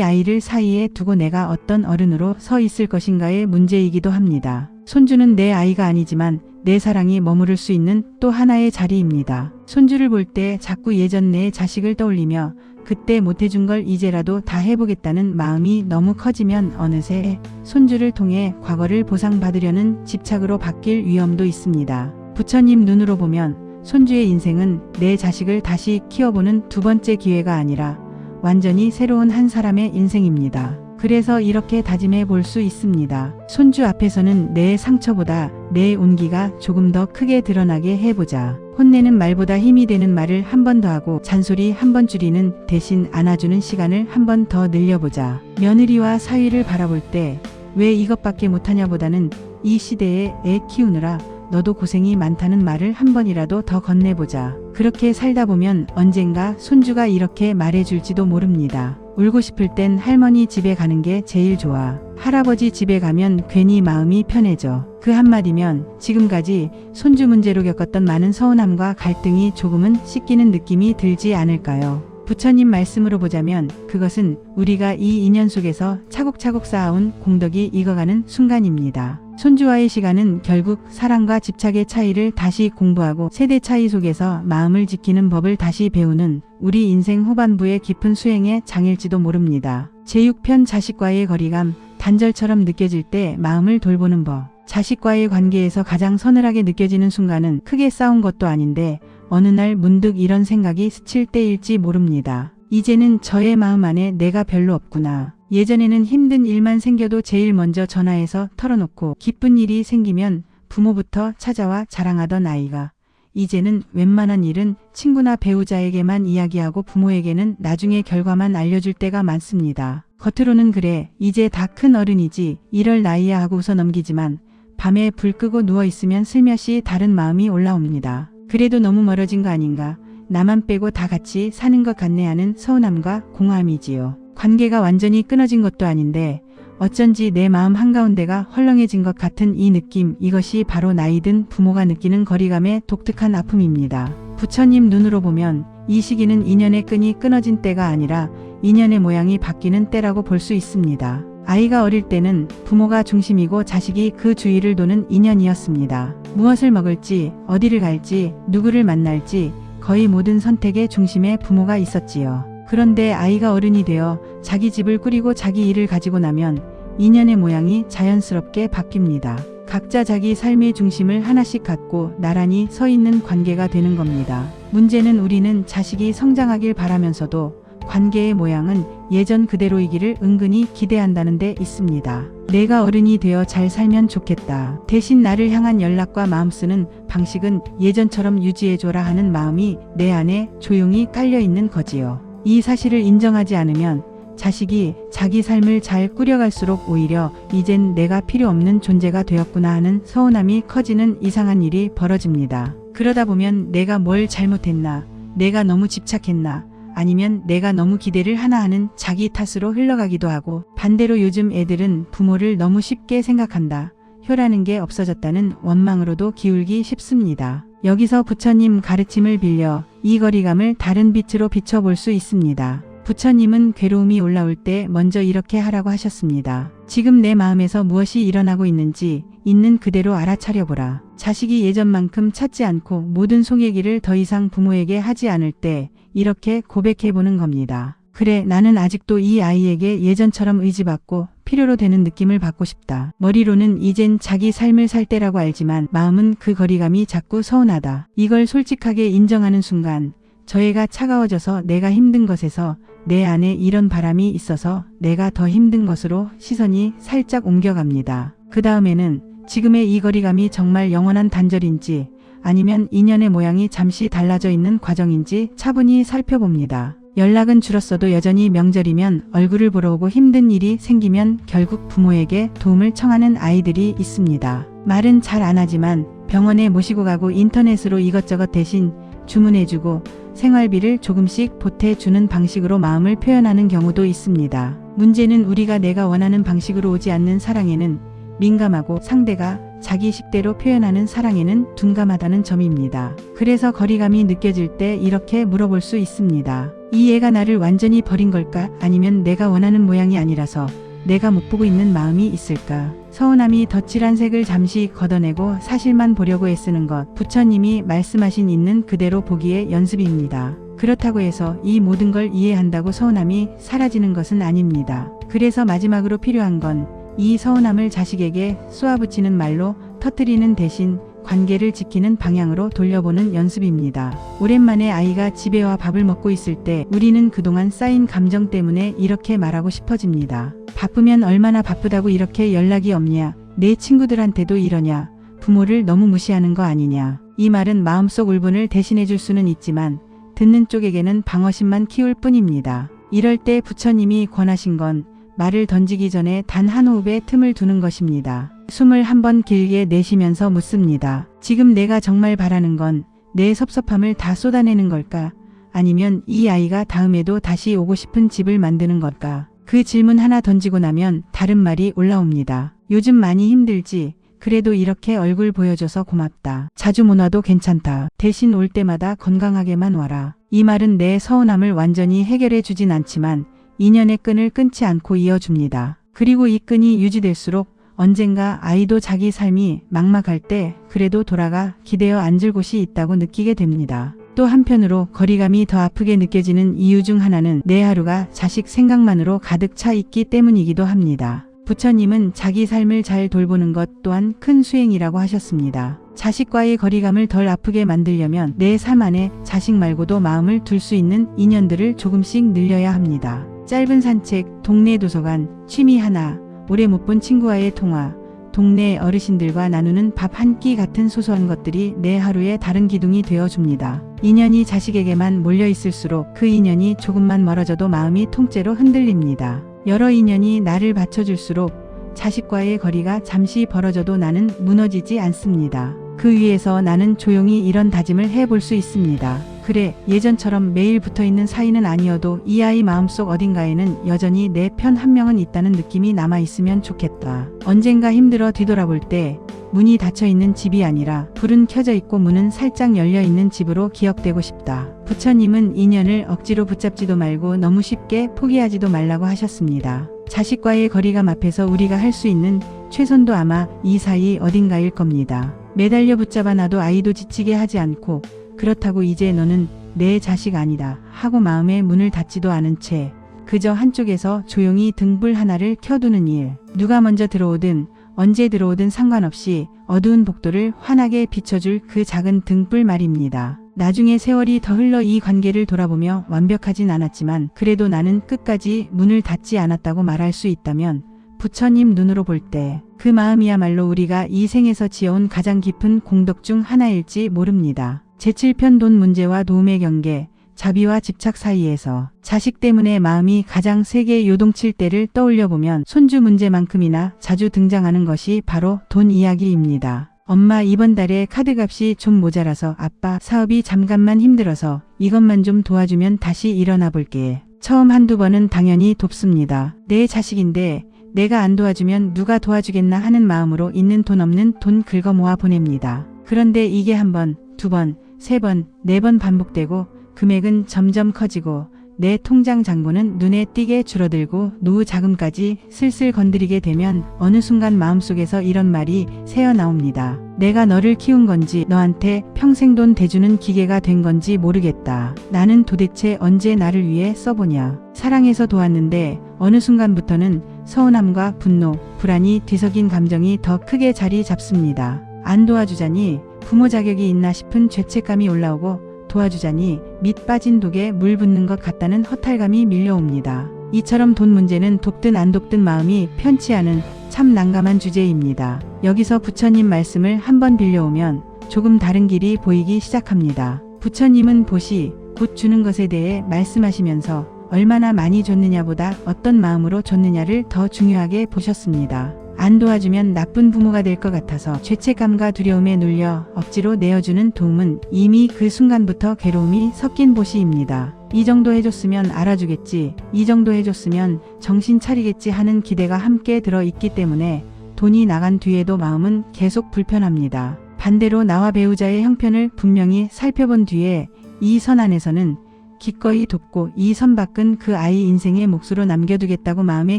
아이를 사이에 두고 내가 어떤 어른으로 서 있을 것인가의 문제이기도 합니다. 손주는 내 아이가 아니지만 내 사랑이 머무를 수 있는 또 하나의 자리입니다. 손주를 볼 때 자꾸 예전 내 자식을 떠올리며 그때 못해준 걸 이제라도 다 해보겠다는 마음이 너무 커지면 어느새 손주를 통해 과거를 보상받으려는 집착으로 바뀔 위험도 있습니다. 부처님 눈으로 보면 손주의 인생은 내 자식을 다시 키워보는 두 번째 기회가 아니라 완전히 새로운 한 사람의 인생입니다. 그래서 이렇게 다짐해 볼 수 있습니다. 손주 앞에서는 내 상처보다 내 온기가 조금 더 크게 드러나게 해보자. 혼내는 말보다 힘이 되는 말을 한 번 더 하고 잔소리 한 번 줄이는 대신 안아주는 시간을 한 번 더 늘려보자. 며느리와 사위를 바라볼 때 왜 이것밖에 못하냐보다는 이 시대에 애 키우느라 너도 고생이 많다는 말을 한 번이라도 더 건네보자. 그렇게 살다 보면 언젠가 손주가 이렇게 말해줄지도 모릅니다. 울고 싶을 땐 할머니 집에 가는 게 제일 좋아. 할아버지 집에 가면 괜히 마음이 편해져. 그 한마디면 지금까지 손주 문제로 겪었던 많은 서운함과 갈등이 조금은 씻기는 느낌이 들지 않을까요? 부처님 말씀으로 보자면 그것은 우리가 이 인연 속에서 차곡차곡 쌓아온 공덕이 익어가는 순간입니다. 손주와의 시간은 결국 사랑과 집착의 차이를 다시 공부하고 세대 차이 속에서 마음을 지키는 법을 다시 배우는 우리 인생 후반부의 깊은 수행의 장일지도 모릅니다. 제6편 자식과의 거리감, 단절처럼 느껴질 때 마음을 돌보는 법. 자식과의 관계에서 가장 서늘하게 느껴지는 순간은 크게 싸운 것도 아닌데 어느 날 문득 이런 생각이 스칠 때일지 모릅니다. 이제는 저의 마음 안에 내가 별로 없구나. 예전에는 힘든 일만 생겨도 제일 먼저 전화해서 털어놓고 기쁜 일이 생기면 부모부터 찾아와 자랑하던 아이가 이제는 웬만한 일은 친구나 배우자에게만 이야기하고 부모에게는 나중에 결과만 알려줄 때가 많습니다. 겉으로는 그래 이제 다 큰 어른이지 이럴 나이야 하고 웃어 넘기지만 밤에 불 끄고 누워있으면 슬며시 다른 마음이 올라옵니다. 그래도 너무 멀어진 거 아닌가. 나만 빼고 다 같이 사는 것 같네 하는 서운함과 공허함이지요. 관계가 완전히 끊어진 것도 아닌데 어쩐지 내 마음 한가운데가 헐렁해진 것 같은 이 느낌, 이것이 바로 나이 든 부모가 느끼는 거리감의 독특한 아픔입니다. 부처님 눈으로 보면 이 시기는 인연의 끈이 끊어진 때가 아니라 인연의 모양이 바뀌는 때라고 볼 수 있습니다. 아이가 어릴 때는 부모가 중심이고 자식이 그 주위를 도는 인연이었습니다. 무엇을 먹을지, 어디를 갈지, 누구를 만날지 거의 모든 선택의 중심에 부모가 있었지요. 그런데 아이가 어른이 되어 자기 집을 꾸리고 자기 일을 가지고 나면 인연의 모양이 자연스럽게 바뀝니다. 각자 자기 삶의 중심을 하나씩 갖고 나란히 서 있는 관계가 되는 겁니다. 문제는 우리는 자식이 성장하길 바라면서도 관계의 모양은 예전 그대로이기를 은근히 기대한다는 데 있습니다. 내가 어른이 되어 잘 살면 좋겠다. 대신 나를 향한 연락과 마음 쓰는 방식은 예전처럼 유지해줘라 하는 마음이 내 안에 조용히 깔려있는 거지요. 이 사실을 인정하지 않으면 자식이 자기 삶을 잘 꾸려갈수록 오히려 이젠 내가 필요 없는 존재가 되었구나 하는 서운함이 커지는 이상한 일이 벌어집니다. 그러다 보면 내가 뭘 잘못했나, 내가 너무 집착했나, 아니면 내가 너무 기대를 하나 하는 자기 탓으로 흘러가기도 하고 반대로 요즘 애들은 부모를 너무 쉽게 생각한다. 효라는 게 없어졌다는 원망으로도 기울기 쉽습니다. 여기서 부처님 가르침을 빌려 이 거리감을 다른 빛으로 비춰볼 수 있습니다. 부처님은 괴로움이 올라올 때 먼저 이렇게 하라고 하셨습니다. 지금 내 마음에서 무엇이 일어나고 있는지 있는 그대로 알아차려보라. 자식이 예전만큼 찾지 않고 모든 속얘기를 더 이상 부모에게 하지 않을 때 이렇게 고백해보는 겁니다. 그래, 나는 아직도 이 아이에게 예전처럼 의지받고 필요로 되는 느낌을 받고 싶다. 머리로는 이젠 자기 삶을 살 때라고 알지만 마음은 그 거리감이 자꾸 서운하다. 이걸 솔직하게 인정하는 순간 저애가 차가워져서 내가 힘든 것에서 내 안에 이런 바람이 있어서 내가 더 힘든 것으로 시선이 살짝 옮겨갑니다. 그 다음에는 지금의 이 거리감이 정말 영원한 단절인지 아니면 인연의 모양이 잠시 달라져 있는 과정인지 차분히 살펴봅니다. 연락은 줄었어도 여전히 명절이면 얼굴을 보러 오고 힘든 일이 생기면 결국 부모에게 도움을 청하는 아이들이 있습니다. 말은 잘 안 하지만 병원에 모시고 가고 인터넷으로 이것저것 대신 주문해주고 생활비를 조금씩 보태주는 방식으로 마음을 표현하는 경우도 있습니다. 문제는 우리가 내가 원하는 방식으로 오지 않는 사랑에는 민감하고 상대가 자기 식대로 표현하는 사랑에는 둔감하다는 점입니다. 그래서 거리감이 느껴질 때 이렇게 물어볼 수 있습니다. 이 애가 나를 완전히 버린 걸까? 아니면 내가 원하는 모양이 아니라서 내가 못 보고 있는 마음이 있을까? 서운함이 덧칠한 색을 잠시 걷어내고 사실만 보려고 애쓰는 것, 부처님이 말씀하신 있는 그대로 보기의 연습입니다. 그렇다고 해서 이 모든 걸 이해한다고 서운함이 사라지는 것은 아닙니다. 그래서 마지막으로 필요한 건 이 서운함을 자식에게 쏘아붙이는 말로 터뜨리는 대신 관계를 지키는 방향으로 돌려보는 연습입니다. 오랜만에 아이가 집에 와 밥을 먹고 있을 때 우리는 그동안 쌓인 감정 때문에 이렇게 말하고 싶어집니다. 바쁘면 얼마나 바쁘다고 이렇게 연락이 없냐? 내 친구들한테도 이러냐? 부모를 너무 무시하는 거 아니냐? 이 말은 마음속 울분을 대신해 줄 수는 있지만 듣는 쪽에게는 방어심만 키울 뿐입니다. 이럴 때 부처님이 권하신 건 말을 던지기 전에 단 한 호흡의 틈을 두는 것입니다. 숨을 한번 길게 내쉬면서 묻습니다. 지금 내가 정말 바라는 건 내 섭섭함을 다 쏟아내는 걸까? 아니면 이 아이가 다음에도 다시 오고 싶은 집을 만드는 걸까? 그 질문 하나 던지고 나면 다른 말이 올라옵니다. 요즘 많이 힘들지? 그래도 이렇게 얼굴 보여줘서 고맙다. 자주 못 와도 괜찮다. 대신 올 때마다 건강하게만 와라. 이 말은 내 서운함을 완전히 해결해 주진 않지만 인연의 끈을 끊지 않고 이어줍니다. 그리고 이 끈이 유지될수록 언젠가 아이도 자기 삶이 막막할 때 그래도 돌아가 기대어 앉을 곳이 있다고 느끼게 됩니다. 또 한편으로 거리감이 더 아프게 느껴지는 이유 중 하나는 내 하루가 자식 생각만으로 가득 차 있기 때문이기도 합니다. 부처님은 자기 삶을 잘 돌보는 것 또한 큰 수행이라고 하셨습니다. 자식과의 거리감을 덜 아프게 만들려면 내 삶 안에 자식 말고도 마음을 둘 수 있는 인연들을 조금씩 늘려야 합니다. 짧은 산책, 동네 도서관, 취미 하나, 오래 못 본 친구와의 통화, 동네 어르신들과 나누는 밥 한 끼 같은 소소한 것들이 내 하루의 다른 기둥이 되어줍니다. 인연이 자식에게만 몰려 있을수록 그 인연이 조금만 멀어져도 마음이 통째로 흔들립니다. 여러 인연이 나를 받쳐줄수록 자식과의 거리가 잠시 벌어져도 나는 무너지지 않습니다. 그 위에서 나는 조용히 이런 다짐을 해볼 수 있습니다. 그래, 예전처럼 매일 붙어있는 사이는 아니어도 이 아이 마음속 어딘가에는 여전히 내 편 한 명은 있다는 느낌이 남아있으면 좋겠다. 언젠가 힘들어 뒤돌아볼 때 문이 닫혀있는 집이 아니라 불은 켜져 있고 문은 살짝 열려있는 집으로 기억되고 싶다. 부처님은 인연을 억지로 붙잡지도 말고 너무 쉽게 포기하지도 말라고 하셨습니다. 자식과의 거리감 앞에서 우리가 할 수 있는 최선도 아마 이 사이 어딘가일 겁니다. 매달려 붙잡아 놔도 아이도 지치게 하지 않고 그렇다고 이제 너는 내 자식 아니다 하고 마음의 문을 닫지도 않은 채 그저 한쪽에서 조용히 등불 하나를 켜두는 일. 누가 먼저 들어오든 언제 들어오든 상관없이 어두운 복도를 환하게 비춰줄 그 작은 등불 말입니다. 나중에 세월이 더 흘러 이 관계를 돌아보며 완벽하진 않았지만 그래도 나는 끝까지 문을 닫지 않았다고 말할 수 있다면 부처님 눈으로 볼 때 그 마음이야말로 우리가 이 생에서 지어온 가장 깊은 공덕 중 하나일지 모릅니다. 제7편 돈 문제와 도움의 경계, 자비와 집착 사이에서 자식 때문에 마음이 가장 세게 요동칠 때를 떠올려보면 손주 문제만큼이나 자주 등장하는 것이 바로 돈 이야기입니다. 엄마 이번 달에 카드값이 좀 모자라서 아빠 사업이 잠깐만 힘들어서 이것만 좀 도와주면 다시 일어나 볼게. 처음 한두 번은 당연히 돕습니다. 내 자식인데 내가 안 도와주면 누가 도와주겠나 하는 마음으로 있는 돈 없는 돈 긁어 모아 보냅니다. 그런데 이게 한 번, 두 번, 세 번, 네 번 반복되고 금액은 점점 커지고 내 통장 잔고는 눈에 띄게 줄어들고 노후 자금까지 슬슬 건드리게 되면 어느 순간 마음속에서 이런 말이 새어나옵니다. 내가 너를 키운 건지 너한테 평생 돈 대주는 기계가 된 건지 모르겠다. 나는 도대체 언제 나를 위해 써보냐. 사랑해서 도왔는데 어느 순간부터는 서운함과 분노, 불안이 뒤섞인 감정이 더 크게 자리 잡습니다. 안 도와주자니 부모 자격이 있나 싶은 죄책감이 올라오고 도와주자니 밑 빠진 독에 물 붓는 것 같다는 허탈감이 밀려옵니다. 이처럼 돈 문제는 돕든 안 돕든 마음이 편치 않은 참 난감한 주제입니다. 여기서 부처님 말씀을 한번 빌려오면 조금 다른 길이 보이기 시작합니다. 부처님은 보시, 곧 주는 것에 대해 말씀하시면서 얼마나 많이 줬느냐보다 어떤 마음으로 줬느냐를 더 중요하게 보셨습니다. 안 도와주면 나쁜 부모가 될 것 같아서 죄책감과 두려움에 눌려 억지로 내어주는 도움은 이미 그 순간부터 괴로움이 섞인 보시입니다. 이 정도 해줬으면 알아주겠지, 이 정도 해줬으면 정신 차리겠지 하는 기대가 함께 들어있기 때문에 돈이 나간 뒤에도 마음은 계속 불편합니다. 반대로 나와 배우자의 형편을 분명히 살펴본 뒤에 이 선 안에서는 기꺼이 돕고 이 선 밖은 그 아이 인생의 몫으로 남겨두겠다고 마음의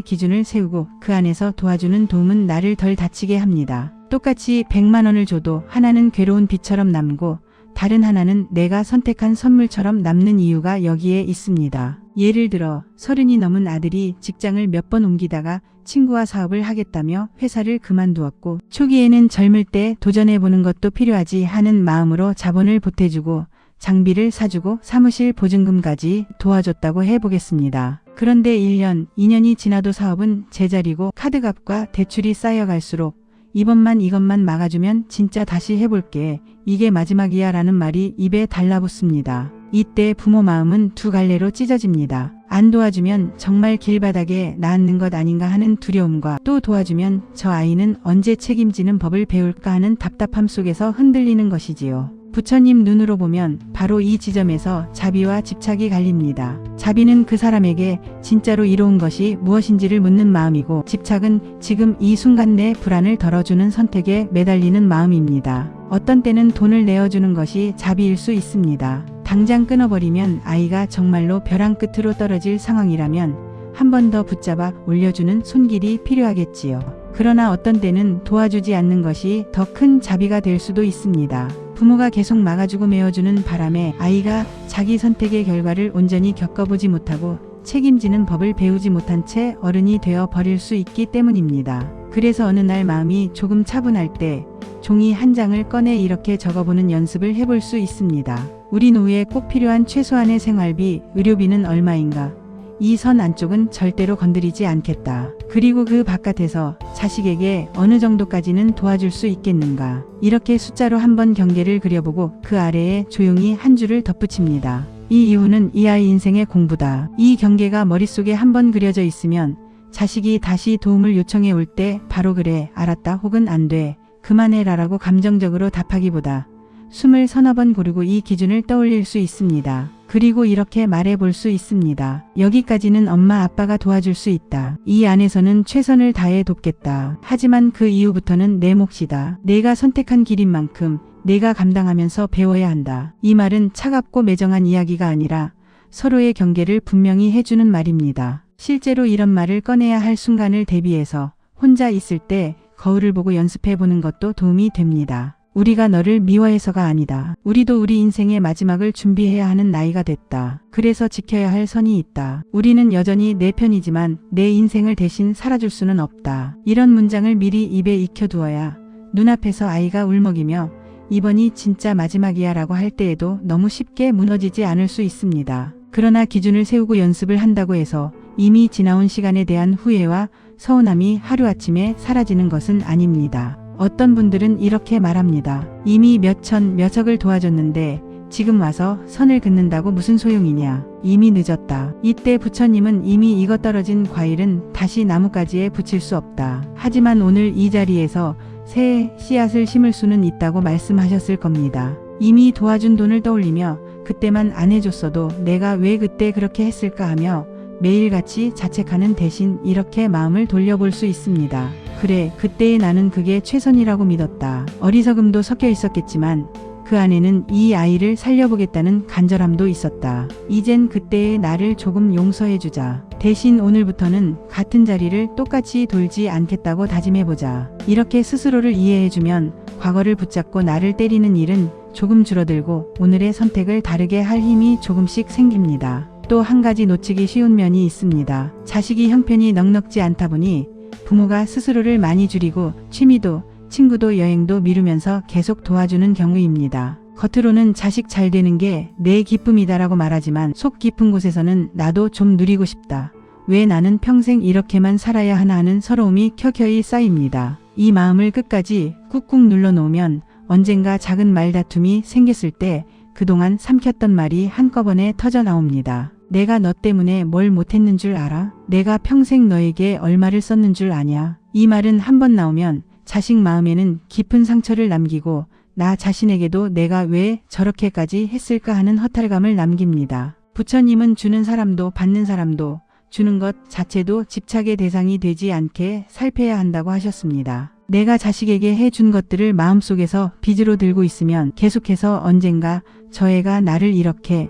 기준을 세우고 그 안에서 도와주는 도움은 나를 덜 다치게 합니다. 똑같이 100만 원을 줘도 하나는 괴로운 빚처럼 남고 다른 하나는 내가 선택한 선물처럼 남는 이유가 여기에 있습니다. 예를 들어 30이 넘은 아들이 직장을 몇 번 옮기다가 친구와 사업을 하겠다며 회사를 그만두었고 초기에는 젊을 때 도전해보는 것도 필요하지 하는 마음으로 자본을 보태주고 장비를 사주고 사무실 보증금까지 도와줬다고 해보겠습니다. 그런데 1년, 2년이 지나도 사업은 제자리고 카드값과 대출이 쌓여갈수록 이번만 이것만 막아주면 진짜 다시 해볼게. 이게 마지막이야 라는 말이 입에 달라붙습니다. 이때 부모 마음은 두 갈래로 찢어집니다. 안 도와주면 정말 길바닥에 나앉는 것 아닌가 하는 두려움과 또 도와주면 저 아이는 언제 책임지는 법을 배울까 하는 답답함 속에서 흔들리는 것이지요. 부처님 눈으로 보면 바로 이 지점에서 자비와 집착이 갈립니다. 자비는 그 사람에게 진짜로 이로운 것이 무엇인지를 묻는 마음이고 집착은 지금 이 순간 내 불안을 덜어주는 선택에 매달리는 마음입니다. 어떤 때는 돈을 내어주는 것이 자비일 수 있습니다. 당장 끊어버리면 아이가 정말로 벼랑 끝으로 떨어질 상황이라면 한 번 더 붙잡아 올려주는 손길이 필요하겠지요. 그러나 어떤 때는 도와주지 않는 것이 더 큰 자비가 될 수도 있습니다. 부모가 계속 막아주고 메어주는 바람에 아이가 자기 선택의 결과를 온전히 겪어보지 못하고 책임지는 법을 배우지 못한 채 어른이 되어 버릴 수 있기 때문입니다. 그래서 어느 날 마음이 조금 차분할 때 종이 한 장을 꺼내 이렇게 적어보는 연습을 해볼 수 있습니다. 우리 노후에 꼭 필요한 최소한의 생활비, 의료비는 얼마인가? 이 선 안쪽은 절대로 건드리지 않겠다. 그리고 그 바깥에서 자식에게 어느 정도까지는 도와줄 수 있겠는가? 이렇게 숫자로 한번 경계를 그려보고 그 아래에 조용히 한 줄을 덧붙입니다. 이 이후는 이 아이 인생의 공부다. 이 경계가 머릿속에 한번 그려져 있으면 자식이 다시 도움을 요청해 올 때 바로 그래, 알았다 혹은 안 돼, 그만해라라고 감정적으로 답하기보다 숨을 서너 번 고르고 이 기준을 떠올릴 수 있습니다. 그리고 이렇게 말해 볼 수 있습니다. 여기까지는 엄마 아빠가 도와줄 수 있다. 이 안에서는 최선을 다해 돕겠다. 하지만 그 이후부터는 내 몫이다. 내가 선택한 길인 만큼 내가 감당하면서 배워야 한다. 이 말은 차갑고 매정한 이야기가 아니라 서로의 경계를 분명히 해주는 말입니다. 실제로 이런 말을 꺼내야 할 순간을 대비해서 혼자 있을 때 거울을 보고 연습해 보는 것도 도움이 됩니다. 우리가 너를 미워해서가 아니다. 우리도 우리 인생의 마지막을 준비해야 하는 나이가 됐다. 그래서 지켜야 할 선이 있다. 우리는 여전히 내 편이지만 내 인생을 대신 살아줄 수는 없다. 이런 문장을 미리 입에 익혀두어야 눈앞에서 아이가 울먹이며 이번이 진짜 마지막이야 라고 할 때에도 너무 쉽게 무너지지 않을 수 있습니다. 그러나 기준을 세우고 연습을 한다고 해서 이미 지나온 시간에 대한 후회와 서운함이 하루아침에 사라지는 것은 아닙니다. 어떤 분들은 이렇게 말합니다. 이미 몇천 몇억을 도와줬는데 지금 와서 선을 긋는다고 무슨 소용이냐. 이미 늦었다. 이때 부처님은 이미 익어 떨어진 과일은 다시 나뭇가지에 붙일 수 없다. 하지만 오늘 이 자리에서 새 씨앗을 심을 수는 있다고 말씀하셨을 겁니다. 이미 도와준 돈을 떠올리며 그때만 안 해줬어도 내가 왜 그때 그렇게 했을까 하며 매일같이 자책하는 대신 이렇게 마음을 돌려볼 수 있습니다. 그래, 그때의 나는 그게 최선이라고 믿었다. 어리석음도 섞여 있었겠지만 그 안에는 이 아이를 살려보겠다는 간절함도 있었다. 이젠 그때의 나를 조금 용서해주자. 대신 오늘부터는 같은 자리를 똑같이 돌지 않겠다고 다짐해보자. 이렇게 스스로를 이해해주면 과거를 붙잡고 나를 때리는 일은 조금 줄어들고 오늘의 선택을 다르게 할 힘이 조금씩 생깁니다. 또 한 가지 놓치기 쉬운 면이 있습니다. 자식이 형편이 넉넉지 않다 보니 부모가 스스로를 많이 줄이고 취미도 친구도 여행도 미루면서 계속 도와주는 경우입니다. 겉으로는 자식 잘 되는 게 내 기쁨이다라고 말하지만 속 깊은 곳에서는 나도 좀 누리고 싶다. 왜 나는 평생 이렇게만 살아야 하나 하는 서러움이 켜켜이 쌓입니다. 이 마음을 끝까지 꾹꾹 눌러놓으면 언젠가 작은 말다툼이 생겼을 때 그동안 삼켰던 말이 한꺼번에 터져 나옵니다. 내가 너 때문에 뭘 못했는 줄 알아? 내가 평생 너에게 얼마를 썼는 줄 아냐? 이 말은 한번 나오면 자식 마음에는 깊은 상처를 남기고 나 자신에게도 내가 왜 저렇게까지 했을까 하는 허탈감을 남깁니다. 부처님은 주는 사람도 받는 사람도 주는 것 자체도 집착의 대상이 되지 않게 살펴야 한다고 하셨습니다. 내가 자식에게 해준 것들을 마음속에서 빚으로 들고 있으면 계속해서 언젠가 저 애가 나를 이렇게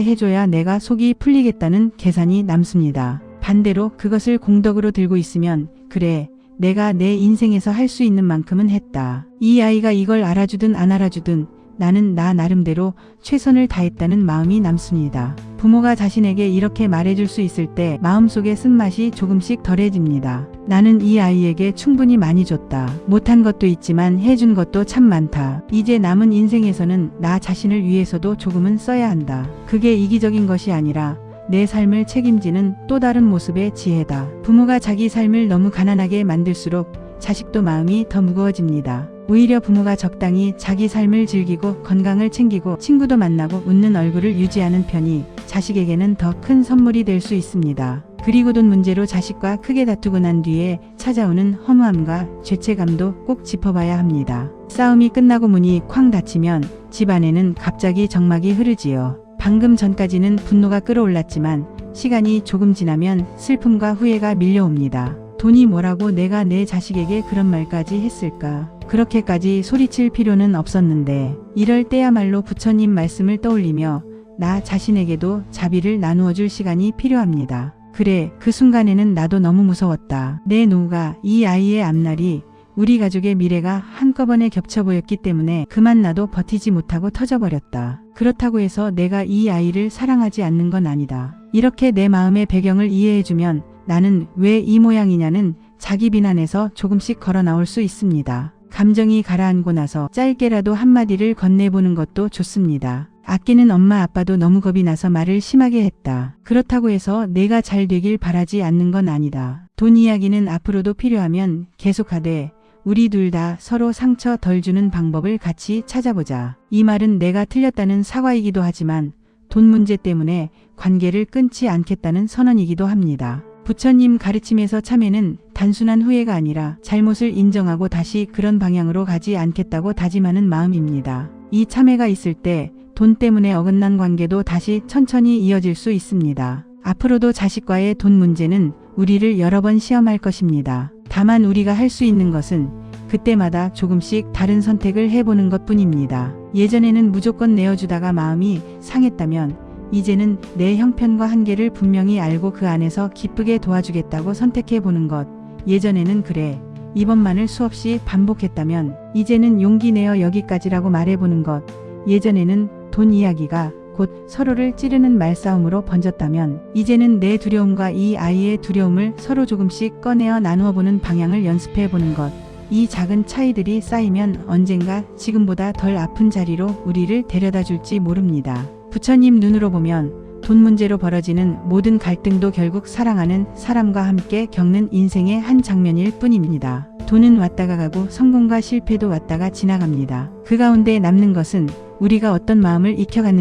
해줘야 내가 속이 풀리겠다는 계산이 남습니다. 반대로 그것을 공덕으로 들고 있으면 그래, 내가 내 인생에서 할 수 있는 만큼은 했다. 이 아이가 이걸 알아주든 안 알아주든 나는 나 나름대로 최선을 다했다는 마음이 남습니다. 부모가 자신에게 이렇게 말해줄 수 있을 때 마음속의 쓴맛이 조금씩 덜해집니다. 나는 이 아이에게 충분히 많이 줬다. 못한 것도 있지만 해준 것도 참 많다. 이제 남은 인생에서는 나 자신을 위해서도 조금은 써야 한다. 그게 이기적인 것이 아니라 내 삶을 책임지는 또 다른 모습의 지혜다. 부모가 자기 삶을 너무 가난하게 만들수록 자식도 마음이 더 무거워집니다. 오히려 부모가 적당히 자기 삶을 즐기고 건강을 챙기고 친구도 만나고 웃는 얼굴을 유지하는 편이 자식에게는 더 큰 선물이 될 수 있습니다. 그리고 돈 문제로 자식과 크게 다투고 난 뒤에 찾아오는 허무함과 죄책감도 꼭 짚어봐야 합니다. 싸움이 끝나고 문이 쾅 닫히면 집안에는 갑자기 정막이 흐르지요. 방금 전까지는 분노가 끌어올랐지만 시간이 조금 지나면 슬픔과 후회가 밀려옵니다. 돈이 뭐라고 내가 내 자식에게 그런 말까지 했을까? 그렇게까지 소리칠 필요는 없었는데. 이럴 때야말로 부처님 말씀을 떠올리며 나 자신에게도 자비를 나누어 줄 시간이 필요합니다. 그래, 그 순간에는 나도 너무 무서웠다. 내 노후가 이 아이의 앞날이 우리 가족의 미래가 한꺼번에 겹쳐 보였기 때문에 그만 나도 버티지 못하고 터져버렸다. 그렇다고 해서 내가 이 아이를 사랑하지 않는 건 아니다. 이렇게 내 마음의 배경을 이해해주면 나는 왜 이 모양이냐는 자기 비난에서 조금씩 걸어 나올 수 있습니다. 감정이 가라앉고 나서 짧게라도 한마디를 건네보는 것도 좋습니다. 아끼는 엄마 아빠도 너무 겁이 나서 말을 심하게 했다. 그렇다고 해서 내가 잘 되길 바라지 않는 건 아니다. 돈 이야기는 앞으로도 필요하면 계속하되 우리 둘 다 서로 상처 덜 주는 방법을 같이 찾아보자. 이 말은 내가 틀렸다는 사과이기도 하지만 돈 문제 때문에 관계를 끊지 않겠다는 선언이기도 합니다. 부처님 가르침에서 참회는 단순한 후회가 아니라 잘못을 인정하고 다시 그런 방향으로 가지 않겠다고 다짐하는 마음입니다. 이 참회가 있을 때 돈 때문에 어긋난 관계도 다시 천천히 이어질 수 있습니다. 앞으로도 자식과의 돈 문제는 우리를 여러 번 시험할 것입니다. 다만 우리가 할 수 있는 것은 그때마다 조금씩 다른 선택을 해보는 것뿐입니다. 예전에는 무조건 내어주다가 마음이 상했다면 이제는 내 형편과 한계를 분명히 알고 그 안에서 기쁘게 도와주겠다고 선택해보는 것. 예전에는 그래, 이번만을 수없이 반복했다면 이제는 용기 내어 여기까지라고 말해보는 것. 예전에는 돈 이야기가 곧 서로를 찌르는 말싸움으로 번졌다면 이제는 내 두려움과 이 아이의 두려움을 서로 조금씩 꺼내어 나누어 보는 방향을 연습해 보는 것. 이 작은 차이들이 쌓이면 언젠가 지금보다 덜 아픈 자리로 우리를 데려다 줄지 모릅니다. 부처님 눈으로 보면 돈 문제로 벌어지는 모든 갈등도 결국 사랑하는 사람과 함께 겪는 인생의 한 장면일 뿐입니다. 돈은 왔다가 가고 성공과 실패도 왔다가 지나갑니다. 그 가운데 남는 것은 우리가 어떤 마음을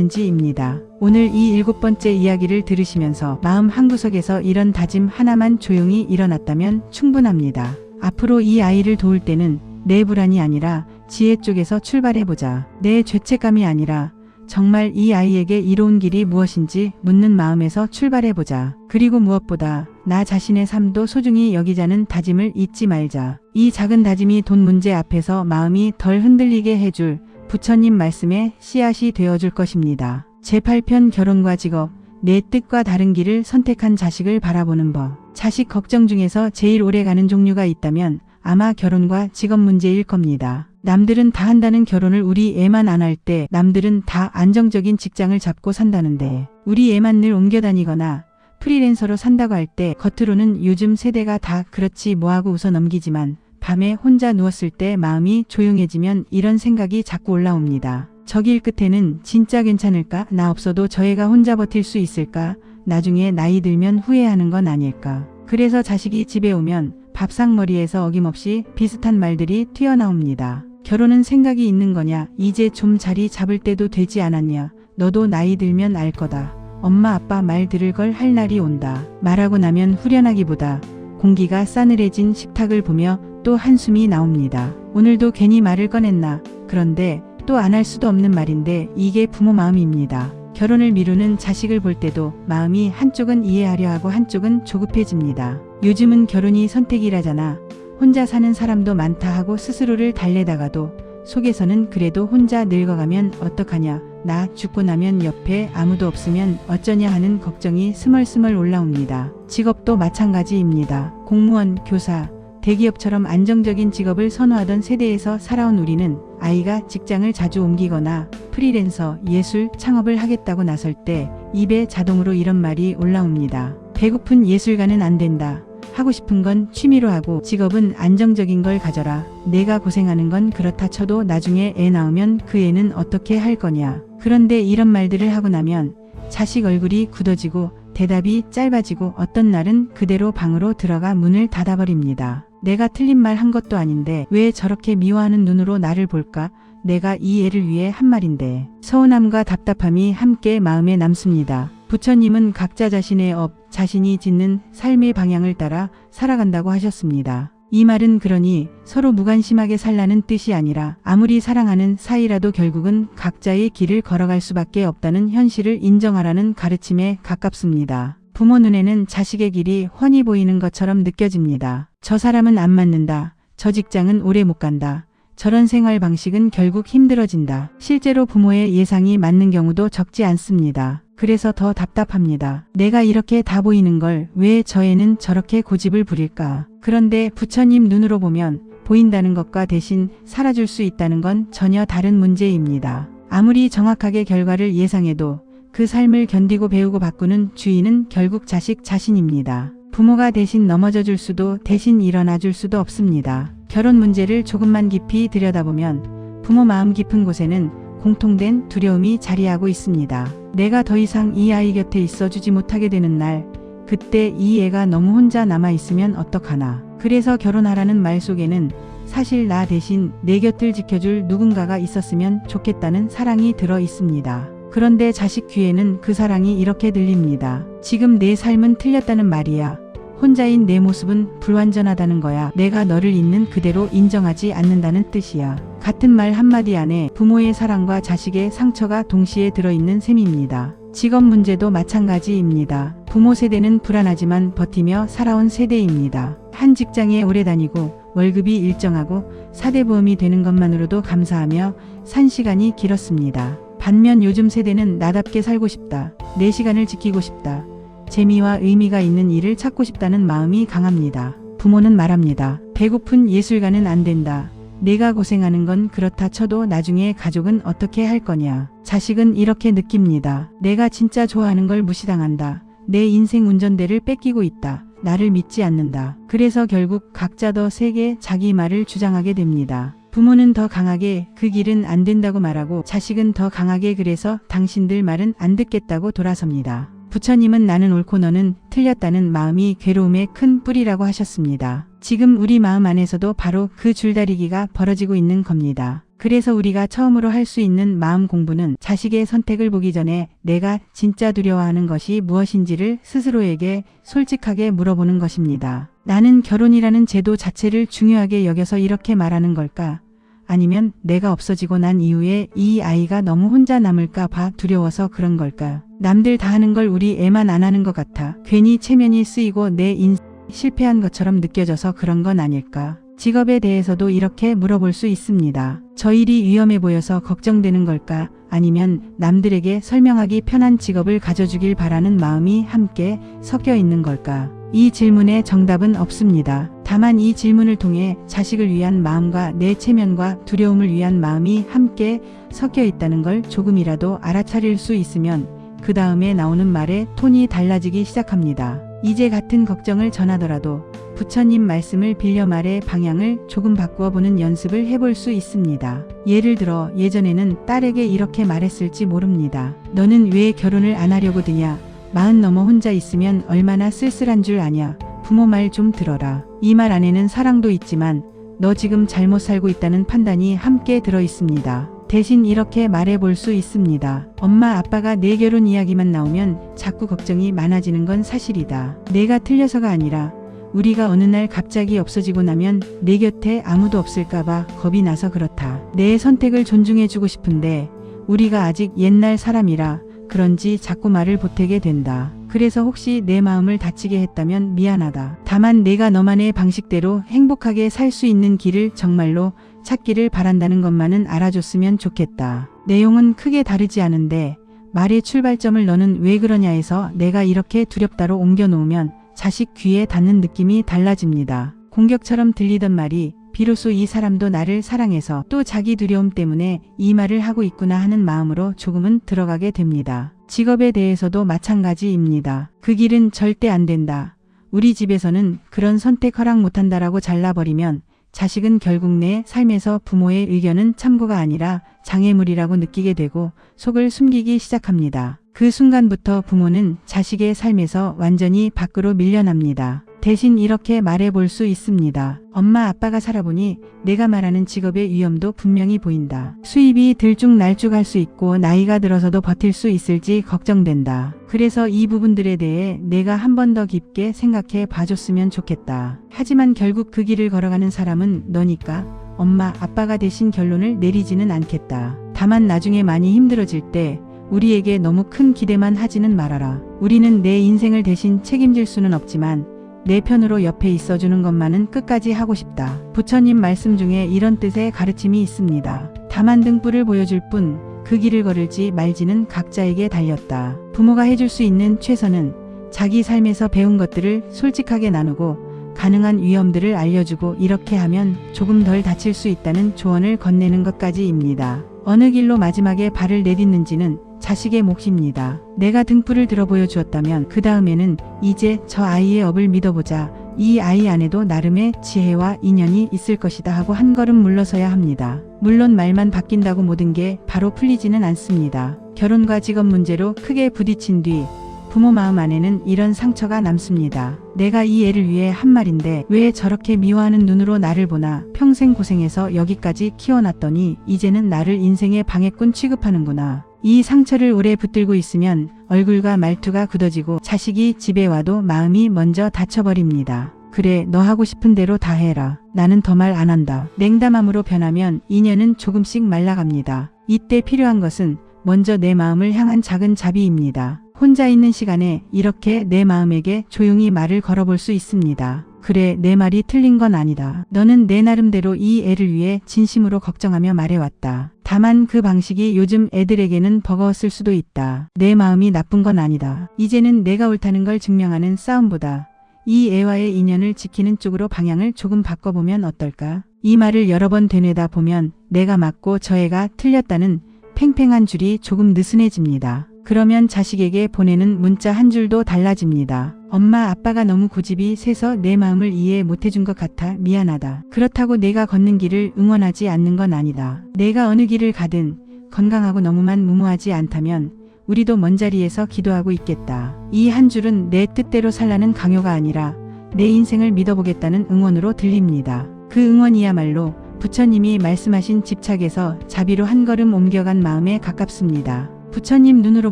익혀갔는지입니다. 오늘 이 7번째 이야기를 들으시면서 마음 한구석에서 이런 다짐 하나만 조용히 일어났다면 충분합니다. 앞으로 이 아이를 도울 때는 내 불안이 아니라 지혜 쪽에서 출발해보자. 내 죄책감이 아니라 정말 이 아이에게 이로운 길이 무엇인지 묻는 마음에서 출발해보자. 그리고 무엇보다 나 자신의 삶도 소중히 여기자는 다짐을 잊지 말자. 이 작은 다짐이 돈 문제 앞에서 마음이 덜 흔들리게 해줄 부처님 말씀의 씨앗이 되어줄 것입니다. 제8편 결혼과 직업, 내 뜻과 다른 길을 선택한 자식을 바라보는 법. 자식 걱정 중에서 제일 오래 가는 종류가 있다면 아마 결혼과 직업 문제일 겁니다. 남들은 다 한다는 결혼을 우리 애만 안 할 때 남들은 다 안정적인 직장을 잡고 산다는데 우리 애만 늘 옮겨 다니거나 프리랜서로 산다고 할 때 겉으로는 요즘 세대가 다 그렇지 뭐하고 웃어 넘기지만 밤에 혼자 누웠을 때 마음이 조용해지면 이런 생각이 자꾸 올라옵니다. 저 길 끝에는 진짜 괜찮을까? 나 없어도 저 애가 혼자 버틸 수 있을까? 나중에 나이 들면 후회하는 건 아닐까? 그래서 자식이 집에 오면 밥상머리에서 어김없이 비슷한 말들이 튀어나옵니다. 결혼은 생각이 있는 거냐? 이제 좀 자리 잡을 때도 되지 않았냐? 너도 나이 들면 알 거다. 엄마 아빠 말 들을 걸 할 날이 온다. 말하고 나면 후련하기보다 공기가 싸늘해진 식탁을 보며 또 한숨이 나옵니다. 오늘도 괜히 말을 꺼냈나? 그런데 또 안 할 수도 없는 말인데 이게 부모 마음입니다. 결혼을 미루는 자식을 볼 때도 마음이 한쪽은 이해하려 하고 한쪽은 조급해집니다. 요즘은 결혼이 선택이라잖아. 혼자 사는 사람도 많다 하고 스스로를 달래다가도 속에서는 그래도 혼자 늙어가면 어떡하냐, 나 죽고 나면 옆에 아무도 없으면 어쩌냐 하는 걱정이 스멀스멀 올라옵니다. 직업도 마찬가지입니다. 공무원, 교사, 대기업처럼 안정적인 직업을 선호하던 세대에서 살아온 우리는 아이가 직장을 자주 옮기거나 프리랜서, 예술, 창업을 하겠다고 나설 때 입에 자동으로 이런 말이 올라옵니다. 배고픈 예술가는 안 된다. 하고 싶은 건 취미로 하고 직업은 안정적인 걸 가져라. 내가 고생하는 건 그렇다 쳐도 나중에 애 낳으면 그 애는 어떻게 할 거냐. 그런데 이런 말들을 하고 나면 자식 얼굴이 굳어지고 대답이 짧아지고 어떤 날은 그대로 방으로 들어가 문을 닫아버립니다. 내가 틀린 말 한 것도 아닌데 왜 저렇게 미워하는 눈으로 나를 볼까? 내가 이 애를 위해 한 말인데. 서운함과 답답함이 함께 마음에 남습니다. 부처님은 각자 자신의 업, 자신이 짓는 삶의 방향을 따라 살아간다고 하셨습니다. 이 말은 그러니 서로 무관심하게 살라는 뜻이 아니라 아무리 사랑하는 사이라도 결국은 각자의 길을 걸어갈 수밖에 없다는 현실을 인정하라는 가르침에 가깝습니다. 부모 눈에는 자식의 길이 훤히 보이는 것처럼 느껴집니다. 저 사람은 안 맞는다. 저 직장은 오래 못 간다. 저런 생활 방식은 결국 힘들어진다. 실제로 부모의 예상이 맞는 경우도 적지 않습니다. 그래서 더 답답합니다. 내가 이렇게 다 보이는 걸 왜 저 애는 저렇게 고집을 부릴까? 그런데 부처님 눈으로 보면 보인다는 것과 대신 살아줄 수 있다는 건 전혀 다른 문제입니다. 아무리 정확하게 결과를 예상해도 그 삶을 견디고 배우고 바꾸는 주인은 결국 자식 자신입니다. 부모가 대신 넘어져 줄 수도 대신 일어나 줄 수도 없습니다. 결혼 문제를 조금만 깊이 들여다보면 부모 마음 깊은 곳에는 공통된 두려움이 자리하고 있습니다. 내가 더 이상 이 아이 곁에 있어 주지 못하게 되는 날, 그때 이 애가 너무 혼자 남아있으면 어떡하나. 그래서 결혼하라는 말 속에는 사실 나 대신 내 곁을 지켜줄 누군가가 있었으면 좋겠다는 사랑이 들어 있습니다. 그런데 자식 귀에는 그 사랑이 이렇게 들립니다. 지금 내 삶은 틀렸다는 말이야. 혼자인 내 모습은 불완전하다는 거야. 내가 너를 있는 그대로 인정하지 않는다는 뜻이야. 같은 말 한마디 안에 부모의 사랑과 자식의 상처가 동시에 들어있는 셈입니다. 직업 문제도 마찬가지입니다. 부모 세대는 불안하지만 버티며 살아온 세대입니다. 한 직장에 오래 다니고 월급이 일정하고 사대보험이 되는 것만으로도 감사하며 산 시간이 길었습니다. 반면 요즘 세대는 나답게 살고 싶다. 내 시간을 지키고 싶다. 재미와 의미가 있는 일을 찾고 싶다는 마음이 강합니다. 부모는 말합니다. 배고픈 예술가는 안 된다. 내가 고생하는 건 그렇다 쳐도 나중에 가족은 어떻게 할 거냐. 자식은 이렇게 느낍니다. 내가 진짜 좋아하는 걸 무시당한다. 내 인생 운전대를 뺏기고 있다. 나를 믿지 않는다. 그래서 결국 각자 더 세게 자기 말을 주장하게 됩니다. 부모는 더 강하게 그 길은 안 된다고 말하고 자식은 더 강하게 그래서 당신들 말은 안 듣겠다고 돌아섭니다. 부처님은 나는 옳고 너는 틀렸다는 마음이 괴로움의 큰 뿌리라고 하셨습니다. 지금 우리 마음 안에서도 바로 그 줄다리기가 벌어지고 있는 겁니다. 그래서 우리가 처음으로 할 수 있는 마음 공부는 자식의 선택을 보기 전에 내가 진짜 두려워하는 것이 무엇인지를 스스로에게 솔직하게 물어보는 것입니다. 나는 결혼이라는 제도 자체를 중요하게 여겨서 이렇게 말하는 걸까? 아니면 내가 없어지고 난 이후에 이 아이가 너무 혼자 남을까 봐 두려워서 그런 걸까? 남들 다 하는 걸 우리 애만 안 하는 것 같아. 괜히 체면이 쓰이고 내 인생 실패한 것처럼 느껴져서 그런 건 아닐까? 직업에 대해서도 이렇게 물어볼 수 있습니다. 저 일이 위험해 보여서 걱정되는 걸까? 아니면 남들에게 설명하기 편한 직업을 가져주길 바라는 마음이 함께 섞여 있는 걸까? 이 질문에 정답은 없습니다. 다만 이 질문을 통해 자식을 위한 마음과 내 체면과 두려움을 위한 마음이 함께 섞여 있다는 걸 조금이라도 알아차릴 수 있으면 그 다음에 나오는 말의 톤이 달라지기 시작합니다. 이제 같은 걱정을 전하더라도 부처님 말씀을 빌려 말의 방향을 조금 바꾸어 보는 연습을 해볼 수 있습니다. 예를 들어 예전에는 딸에게 이렇게 말했을지 모릅니다. 너는 왜 결혼을 안 하려고 드냐? 40 넘어 혼자 있으면 얼마나 쓸쓸한 줄 아냐? 부모 말 좀 들어라. 이 말 안에는 사랑도 있지만 너 지금 잘못 살고 있다는 판단이 함께 들어 있습니다. 대신 이렇게 말해볼 수 있습니다. 엄마 아빠가 내 결혼 이야기만 나오면 자꾸 걱정이 많아지는 건 사실이다. 내가 틀려서가 아니라 우리가 어느 날 갑자기 없어지고 나면 내 곁에 아무도 없을까봐 겁이 나서 그렇다. 내 선택을 존중해주고 싶은데 우리가 아직 옛날 사람이라 그런지 자꾸 말을 보태게 된다. 그래서 혹시 내 마음을 다치게 했다면 미안하다. 다만 내가 너만의 방식대로 행복하게 살 수 있는 길을 정말로 찾기를 바란다는 것만은 알아줬으면 좋겠다. 내용은 크게 다르지 않은데 말의 출발점을 너는 왜 그러냐 해서 내가 이렇게 두렵다로 옮겨놓으면 자식 귀에 닿는 느낌이 달라집니다. 공격처럼 들리던 말이 비로소 이 사람도 나를 사랑해서 또 자기 두려움 때문에 이 말을 하고 있구나 하는 마음으로 조금은 들어가게 됩니다. 직업에 대해서도 마찬가지입니다. 그 길은 절대 안 된다. 우리 집에서는 그런 선택 허락 못한다라고 잘라버리면 자식은 결국 내 삶에서 부모의 의견은 참고가 아니라 장애물이라고 느끼게 되고 속을 숨기기 시작합니다. 그 순간부터 부모는 자식의 삶에서 완전히 밖으로 밀려납니다. 대신 이렇게 말해볼 수 있습니다. 엄마 아빠가 살아보니 내가 말하는 직업의 위험도 분명히 보인다. 수입이 들쭉날쭉할 수 있고 나이가 들어서도 버틸 수 있을지 걱정된다. 그래서 이 부분들에 대해 내가 한 번 더 깊게 생각해 봐줬으면 좋겠다. 하지만 결국 그 길을 걸어가는 사람은 너니까 엄마 아빠가 대신 결론을 내리지는 않겠다. 다만 나중에 많이 힘들어질 때 우리에게 너무 큰 기대만 하지는 말아라. 우리는 내 인생을 대신 책임질 수는 없지만 내 편으로 옆에 있어주는 것만은 끝까지 하고 싶다. 부처님 말씀 중에 이런 뜻의 가르침이 있습니다. 다만 등불을 보여줄 뿐 그 길을 걸을지 말지는 각자에게 달렸다. 부모가 해줄 수 있는 최선은 자기 삶에서 배운 것들을 솔직하게 나누고 가능한 위험들을 알려주고 이렇게 하면 조금 덜 다칠 수 있다는 조언을 건네는 것까지입니다. 어느 길로 마지막에 발을 내딛는지는 자식의 몫입니다. 내가 등불을 들어 보여주었다면 그 다음에는 이제 저 아이의 업을 믿어보자. 이 아이 안에도 나름의 지혜와 인연이 있을 것이다 하고 한 걸음 물러서야 합니다. 물론 말만 바뀐다고 모든 게 바로 풀리지는 않습니다. 결혼과 직업 문제로 크게 부딪힌 뒤 부모 마음 안에는 이런 상처가 남습니다. 내가 이 애를 위해 한 말인데 왜 저렇게 미워하는 눈으로 나를 보나. 평생 고생해서 여기까지 키워놨더니 이제는 나를 인생의 방해꾼 취급하는구나. 이 상처를 오래 붙들고 있으면 얼굴과 말투가 굳어지고 자식이 집에 와도 마음이 먼저 닫혀버립니다. 그래, 너 하고 싶은 대로 다 해라. 나는 더 말 안 한다. 냉담함으로 변하면 인연은 조금씩 말라갑니다. 이때 필요한 것은 먼저 내 마음을 향한 작은 자비입니다. 혼자 있는 시간에 이렇게 내 마음에게 조용히 말을 걸어볼 수 있습니다. 그래, 내 말이 틀린 건 아니다. 너는 내 나름대로 이 애를 위해 진심으로 걱정하며 말해왔다. 다만 그 방식이 요즘 애들에게는 버거웠을 수도 있다. 내 마음이 나쁜 건 아니다. 이제는 내가 옳다는 걸 증명하는 싸움보다 이 애와의 인연을 지키는 쪽으로 방향을 조금 바꿔보면 어떨까? 이 말을 여러 번 되뇌다 보면 내가 맞고 저 애가 틀렸다는 팽팽한 줄이 조금 느슨해집니다. 그러면 자식에게 보내는 문자 한 줄도 달라집니다. 엄마, 아빠가 너무 고집이 세서 내 마음을 이해 못해준 것 같아 미안하다. 그렇다고 내가 걷는 길을 응원하지 않는 건 아니다. 내가 어느 길을 가든 건강하고 너무만 무모하지 않다면 우리도 먼 자리에서 기도하고 있겠다. 이 한 줄은 내 뜻대로 살라는 강요가 아니라 내 인생을 믿어보겠다는 응원으로 들립니다. 그 응원이야말로 부처님이 말씀하신 집착에서 자비로 한 걸음 옮겨간 마음에 가깝습니다. 부처님 눈으로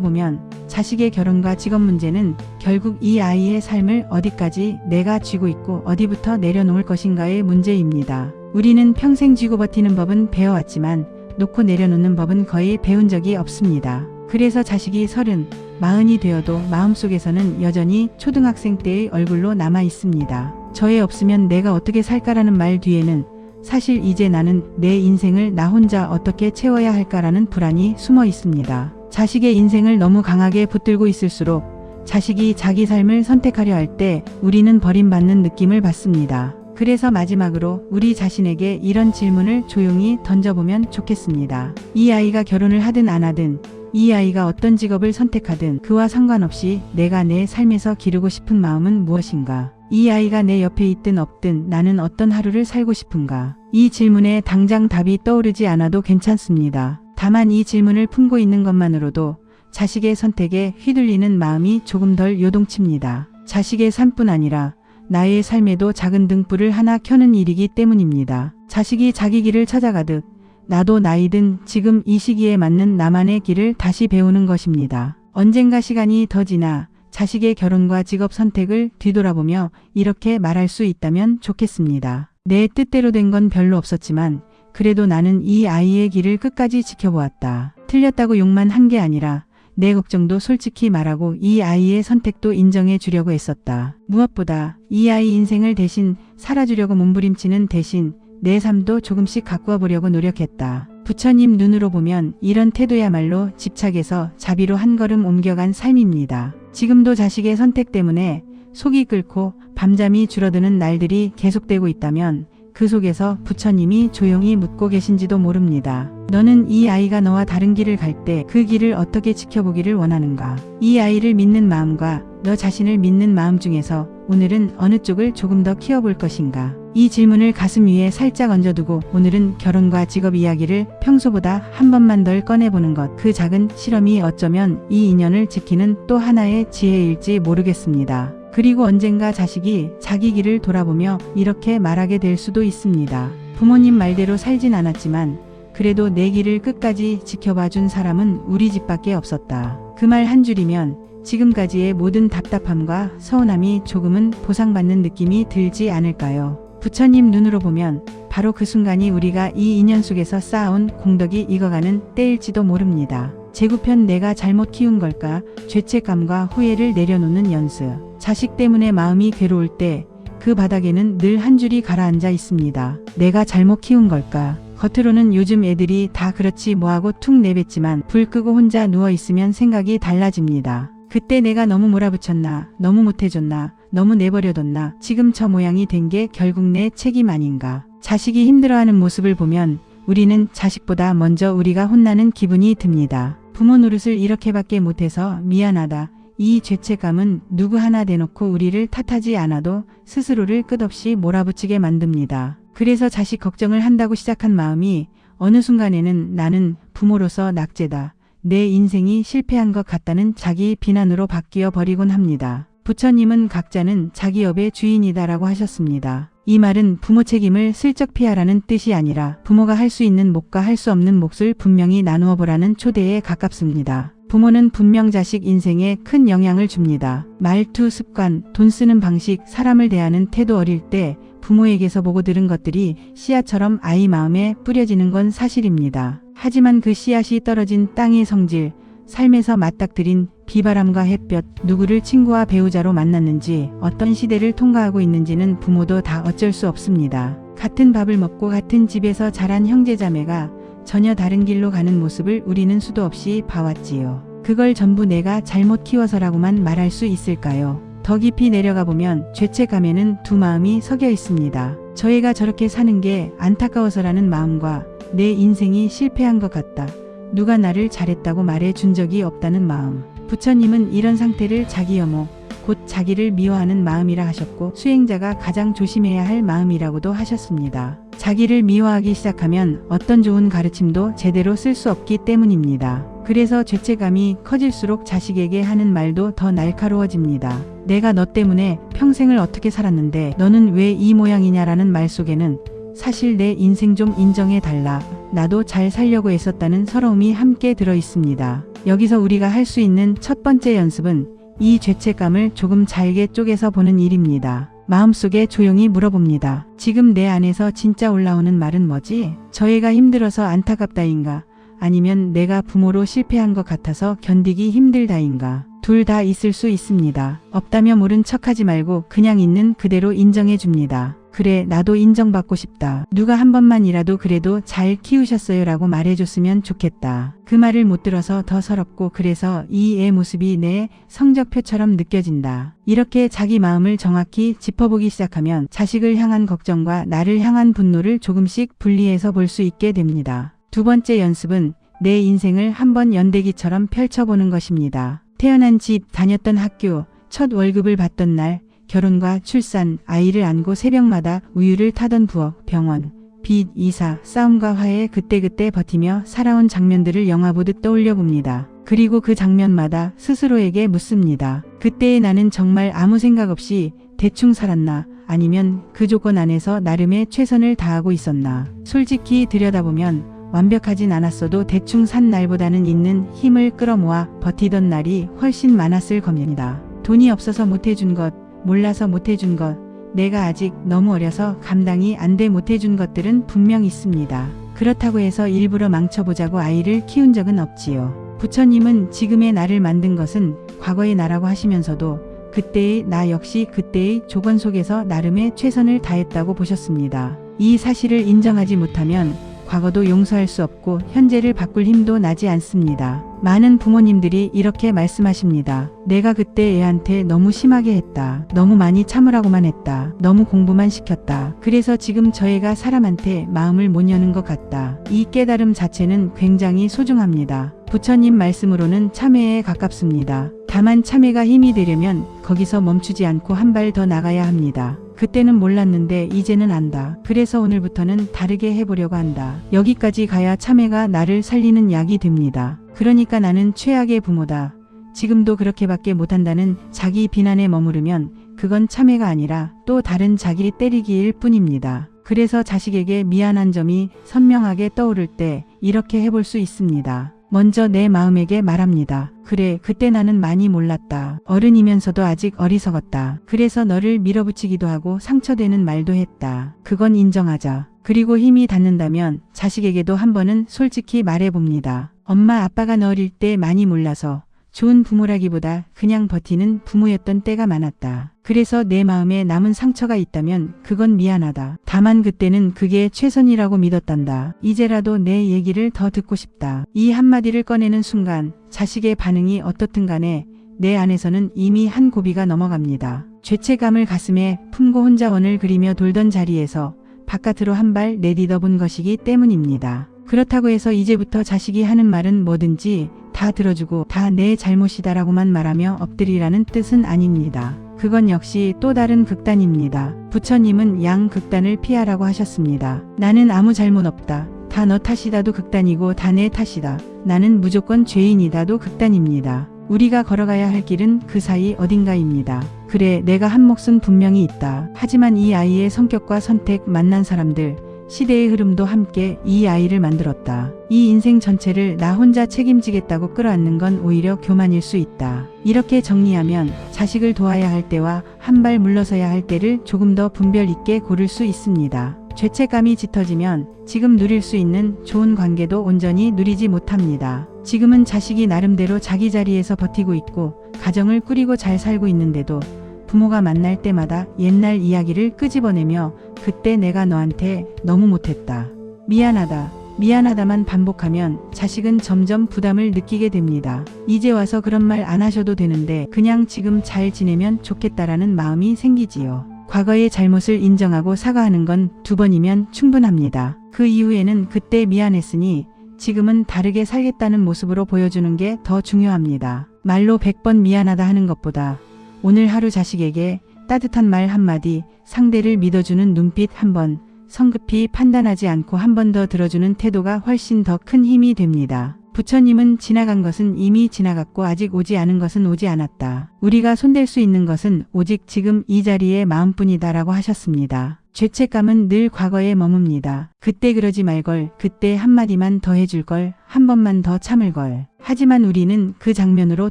보면 자식의 결혼과 직업 문제는 결국 이 아이의 삶을 어디까지 내가 쥐고 있고 어디부터 내려놓을 것인가의 문제입니다. 우리는 평생 쥐고 버티는 법은 배워왔지만 놓고 내려놓는 법은 거의 배운 적이 없습니다. 그래서 자식이 30, 40이 되어도 마음속에서는 여전히 초등학생 때의 얼굴로 남아 있습니다. 저 애 없으면 내가 어떻게 살까라는 말 뒤에는 사실 이제 나는 내 인생을 나 혼자 어떻게 채워야 할까라는 불안이 숨어 있습니다. 자식의 인생을 너무 강하게 붙들고 있을수록 자식이 자기 삶을 선택하려 할 때 우리는 버림받는 느낌을 받습니다. 그래서 마지막으로 우리 자신에게 이런 질문을 조용히 던져보면 좋겠습니다. 이 아이가 결혼을 하든 안 하든, 이 아이가 어떤 직업을 선택하든 그와 상관없이 내가 내 삶에서 기르고 싶은 마음은 무엇인가? 이 아이가 내 옆에 있든 없든 나는 어떤 하루를 살고 싶은가? 이 질문에 당장 답이 떠오르지 않아도 괜찮습니다. 다만 이 질문을 품고 있는 것만으로도 자식의 선택에 휘둘리는 마음이 조금 덜 요동칩니다. 자식의 삶뿐 아니라 나의 삶에도 작은 등불을 하나 켜는 일이기 때문입니다. 자식이 자기 길을 찾아가듯 나도 나이든 지금 이 시기에 맞는 나만의 길을 다시 배우는 것입니다. 언젠가 시간이 더 지나 자식의 결혼과 직업 선택을 뒤돌아보며 이렇게 말할 수 있다면 좋겠습니다. 내 뜻대로 된 건 별로 없었지만 그래도 나는 이 아이의 길을 끝까지 지켜보았다. 틀렸다고 욕만 한 게 아니라 내 걱정도 솔직히 말하고 이 아이의 선택도 인정해 주려고 했었다. 무엇보다 이 아이 인생을 대신 살아주려고 몸부림치는 대신 내 삶도 조금씩 가꾸어 보려고 노력했다. 부처님 눈으로 보면 이런 태도야말로 집착에서 자비로 한 걸음 옮겨간 삶입니다. 지금도 자식의 선택 때문에 속이 끓고 밤잠이 줄어드는 날들이 계속되고 있다면 그 속에서 부처님이 조용히 묻고 계신지도 모릅니다. 너는 이 아이가 너와 다른 길을 갈 때 그 길을 어떻게 지켜보기를 원하는가? 이 아이를 믿는 마음과 너 자신을 믿는 마음 중에서 오늘은 어느 쪽을 조금 더 키워볼 것인가? 이 질문을 가슴 위에 살짝 얹어두고 오늘은 결혼과 직업 이야기를 평소보다 한 번만 덜 꺼내보는 것. 그 작은 실험이 어쩌면 이 인연을 지키는 또 하나의 지혜일지 모르겠습니다. 그리고 언젠가 자식이 자기 길을 돌아보며 이렇게 말하게 될 수도 있습니다. 부모님 말대로 살진 않았지만 그래도 내 길을 끝까지 지켜봐 준 사람은 우리 집밖에 없었다. 그 말 한 줄이면 지금까지의 모든 답답함과 서운함이 조금은 보상받는 느낌이 들지 않을까요? 부처님 눈으로 보면 바로 그 순간이 우리가 이 인연 속에서 쌓아온 공덕이 익어가는 때일지도 모릅니다. 제구편 내가 잘못 키운 걸까? 죄책감과 후회를 내려놓는 연습. 자식 때문에 마음이 괴로울 때 그 바닥에는 늘 한 줄이 가라앉아 있습니다. 내가 잘못 키운 걸까? 겉으로는 요즘 애들이 다 그렇지 뭐하고 툭 내뱉지만 불 끄고 혼자 누워있으면 생각이 달라집니다. 그때 내가 너무 몰아붙였나? 너무 못해줬나? 너무 내버려뒀나? 지금 저 모양이 된 게 결국 내 책임 아닌가? 자식이 힘들어하는 모습을 보면 우리는 자식보다 먼저 우리가 혼나는 기분이 듭니다. 부모 노릇을 이렇게밖에 못해서 미안하다. 이 죄책감은 누구 하나 대놓고 우리를 탓하지 않아도 스스로를 끝없이 몰아붙이게 만듭니다. 그래서 자식 걱정을 한다고 시작한 마음이 어느 순간에는 나는 부모로서 낙제다. 내 인생이 실패한 것 같다는 자기 비난으로 바뀌어 버리곤 합니다. 부처님은 각자는 자기 업의 주인이다라고 하셨습니다. 이 말은 부모 책임을 슬쩍 피하라는 뜻이 아니라 부모가 할 수 있는 몫과 할 수 없는 몫을 분명히 나누어 보라는 초대에 가깝습니다. 부모는 분명 자식 인생에 큰 영향을 줍니다. 말투, 습관, 돈 쓰는 방식, 사람을 대하는 태도 어릴 때 부모에게서 보고 들은 것들이 씨앗처럼 아이 마음에 뿌려지는 건 사실입니다. 하지만 그 씨앗이 떨어진 땅의 성질, 삶에서 맞닥뜨린 비바람과 햇볕, 누구를 친구와 배우자로 만났는지, 어떤 시대를 통과하고 있는지는 부모도 다 어쩔 수 없습니다. 같은 밥을 먹고 같은 집에서 자란 형제자매가 전혀 다른 길로 가는 모습을 우리는 수도 없이 봐왔지요. 그걸 전부 내가 잘못 키워서라고만 말할 수 있을까요? 더 깊이 내려가 보면 죄책감에는 두 마음이 섞여 있습니다. 저희가 저렇게 사는 게 안타까워서라는 마음과 내 인생이 실패한 것 같다. 누가 나를 잘했다고 말해 준 적이 없다는 마음. 부처님은 이런 상태를 자기 혐오, 곧 자기를 미워하는 마음이라 하셨고 수행자가 가장 조심해야 할 마음이라고도 하셨습니다. 자기를 미워하기 시작하면 어떤 좋은 가르침도 제대로 쓸 수 없기 때문입니다. 그래서 죄책감이 커질수록 자식에게 하는 말도 더 날카로워집니다. 내가 너 때문에 평생을 어떻게 살았는데 너는 왜 이 모양이냐라는 말 속에는 사실 내 인생 좀 인정해 달라. 나도 잘 살려고 애썼다는 서러움이 함께 들어 있습니다. 여기서 우리가 할 수 있는 첫 번째 연습은 이 죄책감을 조금 잘게 쪼개서 보는 일입니다. 마음속에 조용히 물어봅니다. 지금 내 안에서 진짜 올라오는 말은 뭐지? 저희가 힘들어서 안타깝다인가? 아니면 내가 부모로 실패한 것 같아서 견디기 힘들다인가? 둘 다 있을 수 있습니다. 없다며 모른 척하지 말고 그냥 있는 그대로 인정해 줍니다. 그래, 나도 인정받고 싶다. 누가 한 번만이라도 그래도 잘 키우셨어요 라고 말해줬으면 좋겠다. 그 말을 못 들어서 더 서럽고 그래서 이 애 모습이 내 성적표처럼 느껴진다. 이렇게 자기 마음을 정확히 짚어보기 시작하면 자식을 향한 걱정과 나를 향한 분노를 조금씩 분리해서 볼 수 있게 됩니다. 두 번째 연습은 내 인생을 한번 연대기처럼 펼쳐보는 것입니다. 태어난 집, 다녔던 학교, 첫 월급을 받던 날, 결혼과 출산, 아이를 안고 새벽마다 우유를 타던 부엌, 병원, 빚, 이사, 싸움과 화해 그때그때 버티며 살아온 장면들을 영화 보듯 떠올려 봅니다. 그리고 그 장면마다 스스로에게 묻습니다. 그때의 나는 정말 아무 생각 없이 대충 살았나? 아니면 그 조건 안에서 나름의 최선을 다하고 있었나? 솔직히 들여다보면 완벽하진 않았어도 대충 산 날보다는 있는 힘을 끌어모아 버티던 날이 훨씬 많았을 겁니다. 돈이 없어서 못해준 것, 몰라서 못해준 것, 내가 아직 너무 어려서 감당이 안 돼 못해준 것들은 분명 있습니다. 그렇다고 해서 일부러 망쳐보자고 아이를 키운 적은 없지요. 부처님은 지금의 나를 만든 것은 과거의 나라고 하시면서도 그때의 나 역시 그때의 조건 속에서 나름의 최선을 다했다고 보셨습니다. 이 사실을 인정하지 못하면 과거도 용서할 수 없고 현재를 바꿀 힘도 나지 않습니다. 많은 부모님들이 이렇게 말씀하십니다. 내가 그때 애한테 너무 심하게 했다. 너무 많이 참으라고만 했다. 너무 공부만 시켰다. 그래서 지금 저 애가 사람한테 마음을 못 여는 것 같다. 이 깨달음 자체는 굉장히 소중합니다. 부처님 말씀으로는 참회에 가깝습니다. 다만 참회가 힘이 되려면 거기서 멈추지 않고 한 발 더 나가야 합니다. 그때는 몰랐는데 이제는 안다. 그래서 오늘부터는 다르게 해보려고 한다. 여기까지 가야 참회가 나를 살리는 약이 됩니다. 그러니까 나는 최악의 부모다. 지금도 그렇게밖에 못한다는 자기 비난에 머무르면 그건 참회가 아니라 또 다른 자기 때리기일 뿐입니다. 그래서 자식에게 미안한 점이 선명하게 떠오를 때 이렇게 해볼 수 있습니다. 먼저 내 마음에게 말합니다. 그래, 그때 나는 많이 몰랐다. 어른이면서도 아직 어리석었다. 그래서 너를 밀어붙이기도 하고 상처되는 말도 했다. 그건 인정하자. 그리고 힘이 닿는다면 자식에게도 한 번은 솔직히 말해봅니다. 엄마, 아빠가 너 어릴 때 많이 몰라서 좋은 부모라기보다 그냥 버티는 부모였던 때가 많았다. 그래서 내 마음에 남은 상처가 있다면 그건 미안하다. 다만 그때는 그게 최선이라고 믿었단다. 이제라도 내 얘기를 더 듣고 싶다. 이 한마디를 꺼내는 순간 자식의 반응이 어떻든 간에 내 안에서는 이미 한 고비가 넘어갑니다. 죄책감을 가슴에 품고 혼자 원을 그리며 돌던 자리에서 바깥으로 한 발 내디뎌 본 것이기 때문입니다. 그렇다고 해서 이제부터 자식이 하는 말은 뭐든지 다 들어주고 다 내 잘못이다라고만 말하며 엎드리라는 뜻은 아닙니다. 그건 역시 또 다른 극단입니다. 부처님은 양 극단을 피하라고 하셨습니다. 나는 아무 잘못 없다. 다 너 탓이다도 극단이고 다 내 탓이다. 나는 무조건 죄인이다도 극단입니다. 우리가 걸어가야 할 길은 그 사이 어딘가입니다. 그래, 내가 한 몫은 분명히 있다. 하지만 이 아이의 성격과 선택, 만난 사람들, 시대의 흐름도 함께 이 아이를 만들었다. 이 인생 전체를 나 혼자 책임지겠다고 끌어안는 건 오히려 교만일 수 있다. 이렇게 정리하면 자식을 도와야 할 때와 한 발 물러서야 할 때를 조금 더 분별 있게 고를 수 있습니다. 죄책감이 짙어지면 지금 누릴 수 있는 좋은 관계도 온전히 누리지 못합니다. 지금은 자식이 나름대로 자기 자리에서 버티고 있고 가정을 꾸리고 잘 살고 있는데도 부모가 만날 때마다 옛날 이야기를 끄집어내며 그때 내가 너한테 너무 못했다. 미안하다. 미안하다만 반복하면 자식은 점점 부담을 느끼게 됩니다. 이제 와서 그런 말 안 하셔도 되는데 그냥 지금 잘 지내면 좋겠다라는 마음이 생기지요. 과거의 잘못을 인정하고 사과하는 건 2번이면 충분합니다. 그 이후에는 그때 미안했으니 지금은 다르게 살겠다는 모습으로 보여주는 게 더 중요합니다. 말로 100번 미안하다 하는 것보다 오늘 하루 자식에게 따뜻한 말 한마디, 상대를 믿어주는 눈빛 한번, 성급히 판단하지 않고 한 번 더 들어주는 태도가 훨씬 더 큰 힘이 됩니다. 부처님은 지나간 것은 이미 지나갔고 아직 오지 않은 것은 오지 않았다. 우리가 손댈 수 있는 것은 오직 지금 이 자리의 마음뿐이다라고 하셨습니다. 죄책감은 늘 과거에 머뭅니다. 그때 그러지 말걸, 그때 한마디만 더 해줄걸, 한 번만 더 참을걸. 하지만 우리는 그 장면으로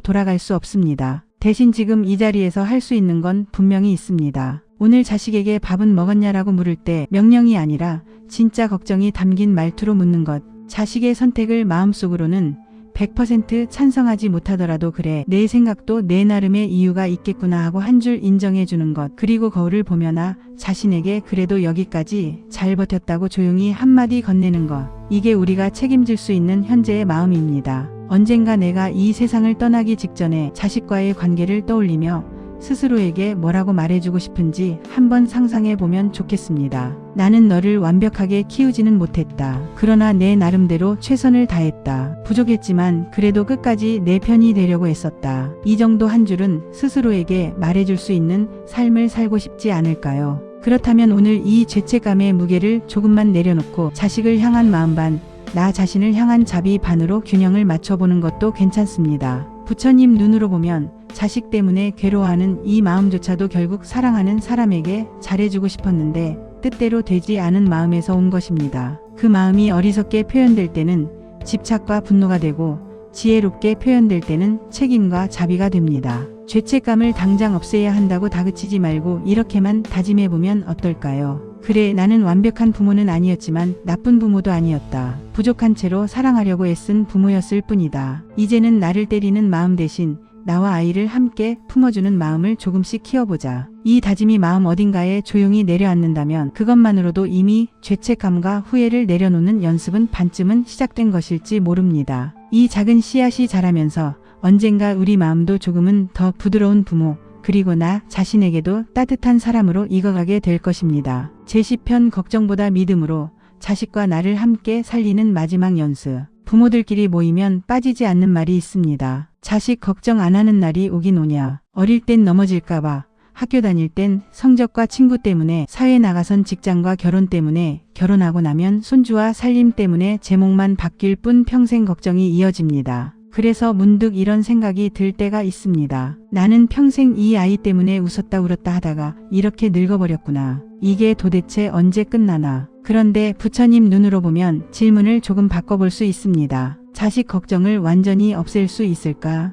돌아갈 수 없습니다. 대신 지금 이 자리에서 할 수 있는 건 분명히 있습니다. 오늘 자식에게 밥은 먹었냐라고 물을 때 명령이 아니라 진짜 걱정이 담긴 말투로 묻는 것. 자식의 선택을 마음속으로는 100% 찬성하지 못하더라도 그래, 내 생각도 내 나름의 이유가 있겠구나 하고 한 줄 인정해 주는 것. 그리고 거울을 보면아 자신에게 그래도 여기까지 잘 버텼다고 조용히 한마디 건네는 것. 이게 우리가 책임질 수 있는 현재의 마음입니다. 언젠가 내가 이 세상을 떠나기 직전에 자식과의 관계를 떠올리며 스스로에게 뭐라고 말해주고 싶은지 한번 상상해 보면 좋겠습니다. 나는 너를 완벽하게 키우지는 못했다. 그러나 내 나름대로 최선을 다했다. 부족했지만 그래도 끝까지 내 편이 되려고 했었다. 이 정도 한 줄은 스스로에게 말해줄 수 있는 삶을 살고 싶지 않을까요? 그렇다면 오늘 이 죄책감의 무게를 조금만 내려놓고 자식을 향한 마음 반, 나 자신을 향한 자비 반으로 균형을 맞춰보는 것도 괜찮습니다. 부처님 눈으로 보면 자식 때문에 괴로워하는 이 마음조차도 결국 사랑하는 사람에게 잘해주고 싶었는데 뜻대로 되지 않은 마음에서 온 것입니다. 그 마음이 어리석게 표현될 때는 집착과 분노가 되고 지혜롭게 표현될 때는 책임과 자비가 됩니다. 죄책감을 당장 없애야 한다고 다그치지 말고 이렇게만 다짐해보면 어떨까요? 그래, 나는 완벽한 부모는 아니었지만 나쁜 부모도 아니었다. 부족한 채로 사랑하려고 애쓴 부모였을 뿐이다. 이제는 나를 때리는 마음 대신 나와 아이를 함께 품어주는 마음을 조금씩 키워보자. 이 다짐이 마음 어딘가에 조용히 내려앉는다면 그것만으로도 이미 죄책감과 후회를 내려놓는 연습은 반쯤은 시작된 것일지 모릅니다. 이 작은 씨앗이 자라면서 언젠가 우리 마음도 조금은 더 부드러운 부모, 그리고 나 자신에게도 따뜻한 사람으로 익어가게 될 것입니다. 제10편 걱정보다 믿음으로 자식과 나를 함께 살리는 마지막 연습. 부모들끼리 모이면 빠지지 않는 말이 있습니다. 자식 걱정 안 하는 날이 오긴 오냐. 어릴 땐 넘어질까봐, 학교 다닐 땐 성적과 친구 때문에, 사회 나가선 직장과 결혼 때문에, 결혼하고 나면 손주와 살림 때문에 제목만 바뀔 뿐 평생 걱정이 이어집니다. 그래서 문득 이런 생각이 들 때가 있습니다. 나는 평생 이 아이 때문에 웃었다 울었다 하다가 이렇게 늙어버렸구나. 이게 도대체 언제 끝나나. 그런데 부처님 눈으로 보면 질문을 조금 바꿔볼 수 있습니다. 자식 걱정을 완전히 없앨 수 있을까?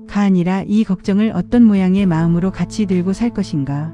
가 아니라 이 걱정을 어떤 모양의 마음으로 같이 들고 살 것인가?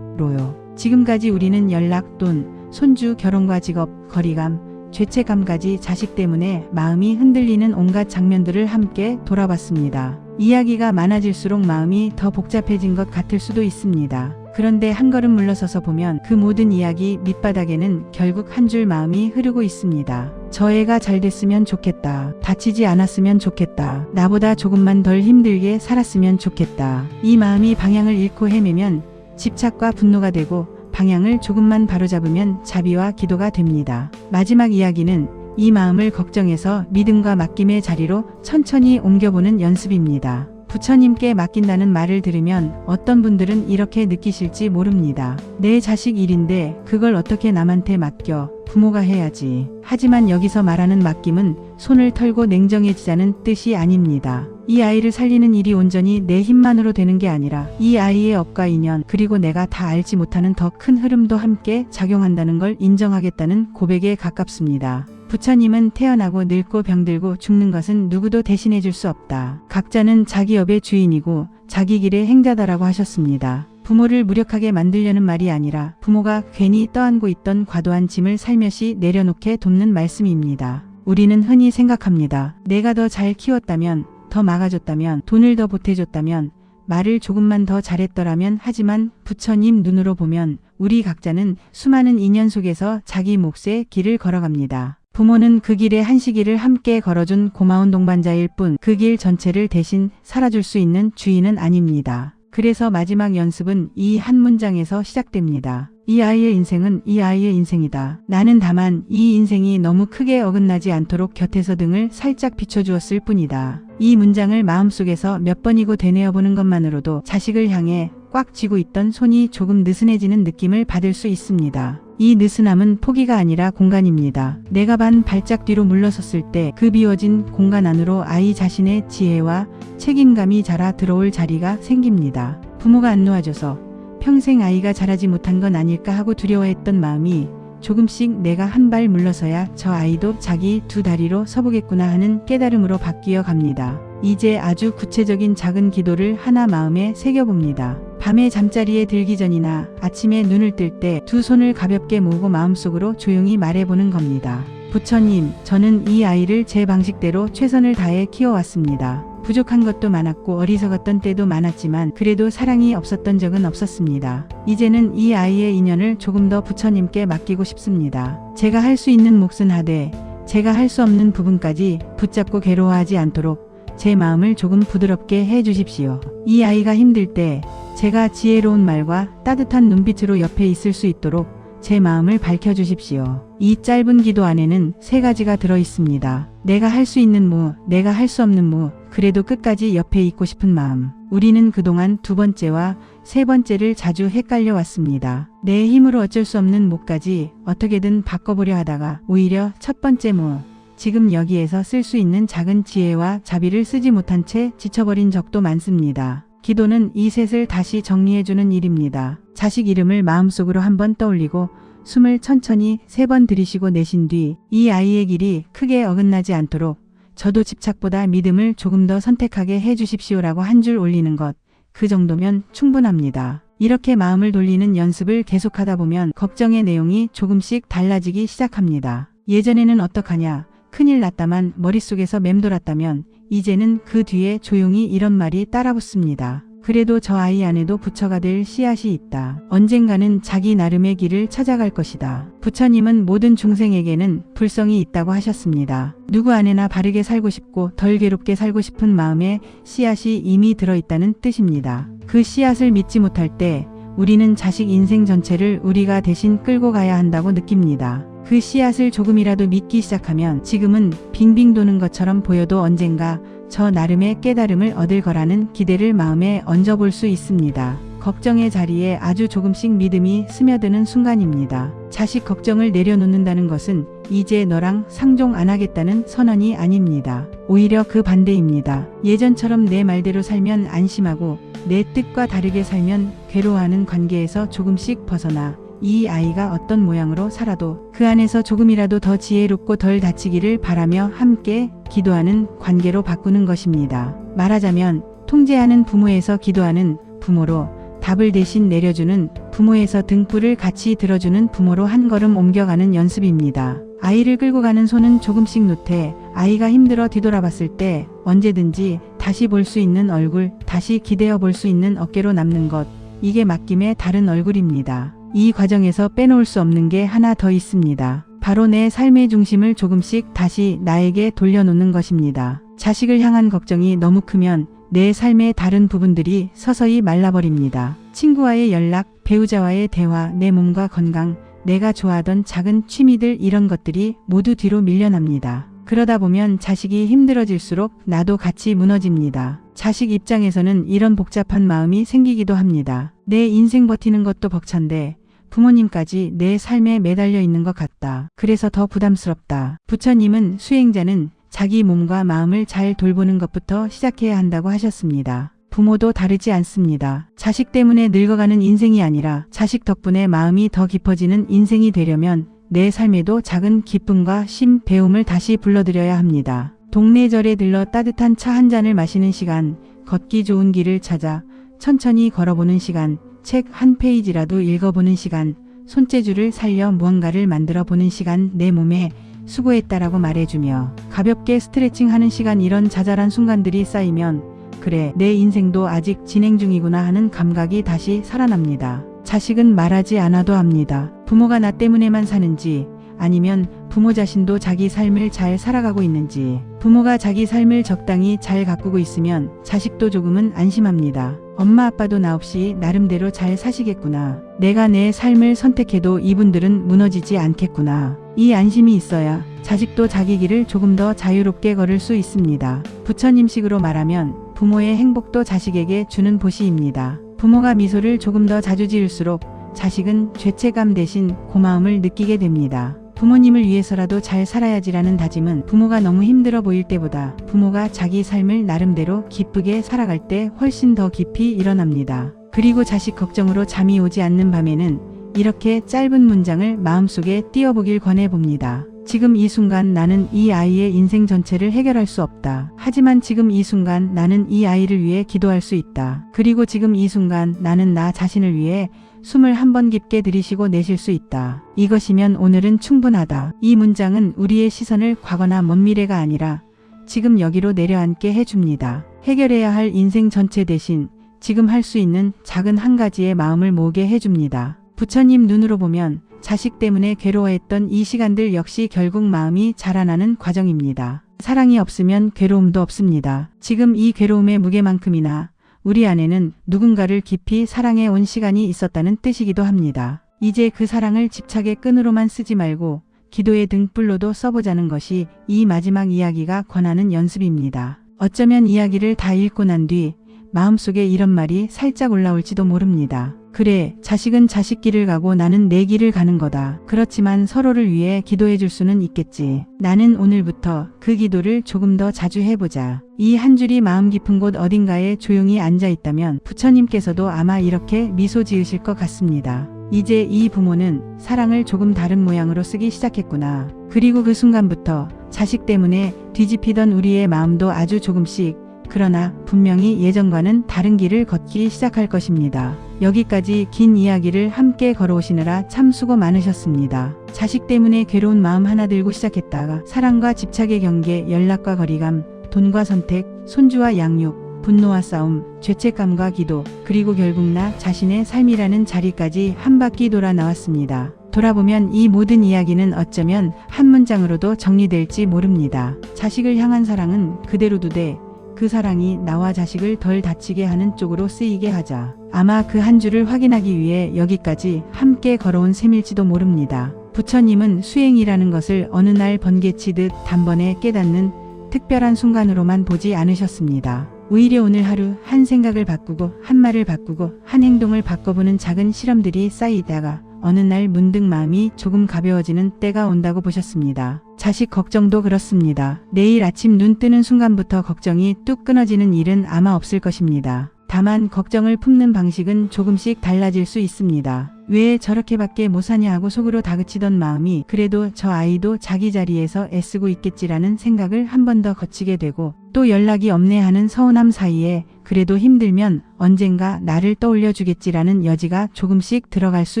로요. 지금까지 우리는 연락, 돈, 손주, 결혼과 직업, 거리감, 죄책감까지 자식 때문에 마음이 흔들리는 온갖 장면들을 함께 돌아봤습니다. 이야기가 많아질수록 마음이 더 복잡해진 것 같을 수도 있습니다. 그런데 한 걸음 물러서서 보면 그 모든 이야기 밑바닥에는 결국 한 줄 마음이 흐르고 있습니다. 저 애가 잘 됐으면 좋겠다. 다치지 않았으면 좋겠다. 나보다 조금만 덜 힘들게 살았으면 좋겠다. 이 마음이 방향을 잃고 헤매면 집착과 분노가 되고 방향을 조금만 바로잡으면 자비와 기도가 됩니다. 마지막 이야기는 이 마음을 걱정에서 믿음과 맡김의 자리로 천천히 옮겨보는 연습입니다. 부처님께 맡긴다는 말을 들으면 어떤 분들은 이렇게 느끼실지 모릅니다. 내 자식 일인데 그걸 어떻게 남한테 맡겨? 부모가 해야지. 하지만 여기서 말하는 맡김은 손을 털고 냉정해지자는 뜻이 아닙니다. 이 아이를 살리는 일이 온전히 내 힘만으로 되는 게 아니라 이 아이의 업과 인연 그리고 내가 다 알지 못하는 더 큰 흐름도 함께 작용한다는 걸 인정하겠다는 고백에 가깝습니다. 부처님은 태어나고 늙고 병들고 죽는 것은 누구도 대신해 줄 수 없다. 각자는 자기 업의 주인이고 자기 길의 행자다라고 하셨습니다. 부모를 무력하게 만들려는 말이 아니라 부모가 괜히 떠안고 있던 과도한 짐을 살며시 내려놓게 돕는 말씀입니다. 우리는 흔히 생각합니다. 내가 더 잘 키웠다면, 더 막아줬다면, 돈을 더 보태줬다면, 말을 조금만 더 잘했더라면. 하지만 부처님 눈으로 보면 우리 각자는 수많은 인연 속에서 자기 몫의 길을 걸어갑니다. 부모는 그 길에 한 시기를 함께 걸어준 고마운 동반자일 뿐 그 길 전체를 대신 살아줄 수 있는 주인은 아닙니다. 그래서 마지막 연습은 이 한 문장에서 시작됩니다. 이 아이의 인생은 이 아이의 인생이다. 나는 다만 이 인생이 너무 크게 어긋나지 않도록 곁에서 등을 살짝 비춰주었을 뿐이다. 이 문장을 마음속에서 몇 번이고 되뇌어보는 것만으로도 자식을 향해 꽉 쥐고 있던 손이 조금 느슨해지는 느낌을 받을 수 있습니다. 이 느슨함은 포기가 아니라 공간입니다. 내가 반 발짝 뒤로 물러섰을 때 그 비워진 공간 안으로 아이 자신의 지혜와 책임감이 자라 들어올 자리가 생깁니다. 부모가 안 놓아줘서 평생 아이가 자라지 못한 건 아닐까 하고 두려워했던 마음이 조금씩 내가 한 발 물러서야 저 아이도 자기 두 다리로 서보겠구나 하는 깨달음으로 바뀌어 갑니다. 이제 아주 구체적인 작은 기도를 하나 마음에 새겨봅니다. 밤에 잠자리에 들기 전이나 아침에 눈을 뜰 때 두 손을 가볍게 모으고 마음속으로 조용히 말해보는 겁니다. 부처님, 저는 이 아이를 제 방식대로 최선을 다해 키워왔습니다. 부족한 것도 많았고 어리석었던 때도 많았지만 그래도 사랑이 없었던 적은 없었습니다. 이제는 이 아이의 인연을 조금 더 부처님께 맡기고 싶습니다. 제가 할 수 있는 몫은 하되 제가 할 수 없는 부분까지 붙잡고 괴로워하지 않도록 제 마음을 조금 부드럽게 해 주십시오. 이 아이가 힘들 때 제가 지혜로운 말과 따뜻한 눈빛으로 옆에 있을 수 있도록 제 마음을 밝혀주십시오. 이 짧은 기도 안에는 세 가지가 들어 있습니다. 내가 할 수 있는 무, 내가 할 수 없는 무, 그래도 끝까지 옆에 있고 싶은 마음. 우리는 그동안 두 번째와 세 번째를 자주 헷갈려 왔습니다. 내 힘으로 어쩔 수 없는 무까지 어떻게든 바꿔보려 하다가 오히려 첫 번째 무, 지금 여기에서 쓸 수 있는 작은 지혜와 자비를 쓰지 못한 채 지쳐버린 적도 많습니다. 기도는 이 셋을 다시 정리해주는 일입니다. 자식 이름을 마음속으로 한번 떠올리고 숨을 천천히 3번 들이쉬고 내쉰 뒤 이 아이의 길이 크게 어긋나지 않도록 저도 집착보다 믿음을 조금 더 선택하게 해주십시오라고 한 줄 올리는 것, 그 정도면 충분합니다. 이렇게 마음을 돌리는 연습을 계속하다 보면 걱정의 내용이 조금씩 달라지기 시작합니다. 예전에는 어떡하냐, 큰일 났다만 머릿속에서 맴돌았다면 이제는 그 뒤에 조용히 이런 말이 따라붙습니다. 그래도 저 아이 안에도 부처가 될 씨앗이 있다. 언젠가는 자기 나름의 길을 찾아갈 것이다. 부처님은 모든 중생에게는 불성이 있다고 하셨습니다. 누구 안에나 바르게 살고 싶고 덜 괴롭게 살고 싶은 마음에 씨앗이 이미 들어있다는 뜻입니다. 그 씨앗을 믿지 못할 때 우리는 자식 인생 전체를 우리가 대신 끌고 가야 한다고 느낍니다. 그 씨앗을 조금이라도 믿기 시작하면 지금은 빙빙 도는 것처럼 보여도 언젠가 저 나름의 깨달음을 얻을 거라는 기대를 마음에 얹어볼 수 있습니다. 걱정의 자리에 아주 조금씩 믿음이 스며드는 순간입니다. 자식 걱정을 내려놓는다는 것은 이제 너랑 상종 안 하겠다는 선언이 아닙니다. 오히려 그 반대입니다. 예전처럼 내 말대로 살면 안심하고 내 뜻과 다르게 살면 괴로워하는 관계에서 조금씩 벗어나 이 아이가 어떤 모양으로 살아도 그 안에서 조금이라도 더 지혜롭고 덜 다치기를 바라며 함께 기도하는 관계로 바꾸는 것입니다. 말하자면 통제하는 부모에서 기도하는 부모로, 답을 대신 내려주는 부모에서 등불을 같이 들어주는 부모로 한 걸음 옮겨가는 연습입니다. 아이를 끌고 가는 손은 조금씩 놓되 아이가 힘들어 뒤돌아봤을 때 언제든지 다시 볼 수 있는 얼굴, 다시 기대어 볼 수 있는 어깨로 남는 것, 이게 맡김의 다른 얼굴입니다. 이 과정에서 빼놓을 수 없는 게 하나 더 있습니다. 바로 내 삶의 중심을 조금씩 다시 나에게 돌려놓는 것입니다. 자식을 향한 걱정이 너무 크면 내 삶의 다른 부분들이 서서히 말라버립니다. 친구와의 연락, 배우자와의 대화, 내 몸과 건강, 내가 좋아하던 작은 취미들 이런 것들이 모두 뒤로 밀려납니다. 그러다 보면 자식이 힘들어질수록 나도 같이 무너집니다. 자식 입장에서는 이런 복잡한 마음이 생기기도 합니다. 내 인생 버티는 것도 벅찬데 부모님까지 내 삶에 매달려 있는 것 같다. 그래서 더 부담스럽다. 부처님은 수행자는 자기 몸과 마음을 잘 돌보는 것부터 시작해야 한다고 하셨습니다. 부모도 다르지 않습니다. 자식 때문에 늙어가는 인생이 아니라 자식 덕분에 마음이 더 깊어지는 인생이 되려면 내 삶에도 작은 기쁨과 배움을 다시 불러들여야 합니다. 동네절에 들러 따뜻한 차 한 잔을 마시는 시간, 걷기 좋은 길을 찾아 천천히 걸어보는 시간, 책 한 페이지라도 읽어보는 시간, 손재주를 살려 무언가를 만들어 보는 시간, 내 몸에 수고했다라고 말해주며 가볍게 스트레칭하는 시간, 이런 자잘한 순간들이 쌓이면 그래, 내 인생도 아직 진행 중이구나 하는 감각이 다시 살아납니다. 자식은 말하지 않아도 압니다. 부모가 나 때문에만 사는지 아니면 부모 자신도 자기 삶을 잘 살아가고 있는지. 부모가 자기 삶을 적당히 잘 가꾸고 있으면 자식도 조금은 안심합니다. 엄마 아빠도 나 없이 나름대로 잘 사시겠구나. 내가 내 삶을 선택해도 이분들은 무너지지 않겠구나. 이 안심이 있어야 자식도 자기 길을 조금 더 자유롭게 걸을 수 있습니다. 부처님식으로 말하면 부모의 행복도 자식에게 주는 보시입니다. 부모가 미소를 조금 더 자주 지을수록 자식은 죄책감 대신 고마움을 느끼게 됩니다. 부모님을 위해서라도 잘 살아야지라는 다짐은 부모가 너무 힘들어 보일 때보다 부모가 자기 삶을 나름대로 기쁘게 살아갈 때 훨씬 더 깊이 일어납니다. 그리고 자식 걱정으로 잠이 오지 않는 밤에는 이렇게 짧은 문장을 마음속에 띄워보길 권해봅니다. 지금 이 순간 나는 이 아이의 인생 전체를 해결할 수 없다. 하지만 지금 이 순간 나는 이 아이를 위해 기도할 수 있다. 그리고 지금 이 순간 나는 나 자신을 위해 숨을 한 번 깊게 들이쉬고 내쉴 수 있다. 이것이면 오늘은 충분하다. 이 문장은 우리의 시선을 과거나 먼 미래가 아니라 지금 여기로 내려앉게 해줍니다. 해결해야 할 인생 전체 대신 지금 할 수 있는 작은 한 가지의 마음을 모으게 해줍니다. 부처님 눈으로 보면 자식 때문에 괴로워했던 이 시간들 역시 결국 마음이 자라나는 과정입니다. 사랑이 없으면 괴로움도 없습니다. 지금 이 괴로움의 무게만큼이나 우리 안에는 누군가를 깊이 사랑해 온 시간이 있었다는 뜻이기도 합니다. 이제 그 사랑을 집착의 끈으로만 쓰지 말고 기도의 등불로도 써보자는 것이 이 마지막 이야기가 권하는 연습입니다. 어쩌면 이야기를 다 읽고 난 뒤 마음속에 이런 말이 살짝 올라올지도 모릅니다. 그래, 자식은 자식 길을 가고 나는 내 길을 가는 거다. 그렇지만 서로를 위해 기도해 줄 수는 있겠지. 나는 오늘부터 그 기도를 조금 더 자주 해보자. 이 한 줄이 마음 깊은 곳 어딘가에 조용히 앉아 있다면 부처님께서도 아마 이렇게 미소 지으실 것 같습니다. 이제 이 부모는 사랑을 조금 다른 모양으로 쓰기 시작했구나. 그리고 그 순간부터 자식 때문에 뒤집히던 우리의 마음도 아주 조금씩, 그러나 분명히 예전과는 다른 길을 걷기 시작할 것입니다. 여기까지 긴 이야기를 함께 걸어오시느라 참 수고 많으셨습니다. 자식 때문에 괴로운 마음 하나 들고 시작했다가 사랑과 집착의 경계, 연락과 거리감, 돈과 선택, 손주와 양육, 분노와 싸움, 죄책감과 기도, 그리고 결국 나 자신의 삶이라는 자리까지 한 바퀴 돌아 나왔습니다. 돌아보면 이 모든 이야기는 어쩌면 한 문장으로도 정리될지 모릅니다. 자식을 향한 사랑은 그대로 두되 그 사랑이 나와 자식을 덜 다치게 하는 쪽으로 쓰이게 하자. 아마 그 한 줄을 확인하기 위해 여기까지 함께 걸어온 셈일지도 모릅니다. 부처님은 수행이라는 것을 어느 날 번개치듯 단번에 깨닫는 특별한 순간으로만 보지 않으셨습니다. 오히려 오늘 하루 한 생각을 바꾸고 한 말을 바꾸고 한 행동을 바꿔보는 작은 실험들이 쌓이다가 어느 날 문득 마음이 조금 가벼워지는 때가 온다고 보셨습니다. 자식 걱정도 그렇습니다. 내일 아침 눈 뜨는 순간부터 걱정이 뚝 끊어지는 일은 아마 없을 것입니다. 다만 걱정을 품는 방식은 조금씩 달라질 수 있습니다. 왜 저렇게밖에 못 사냐 하고 속으로 다그치던 마음이 그래도 저 아이도 자기 자리에서 애쓰고 있겠지라는 생각을 한 번 더 거치게 되고, 또 연락이 없네 하는 서운함 사이에 그래도 힘들면 언젠가 나를 떠올려 주겠지라는 여지가 조금씩 들어갈 수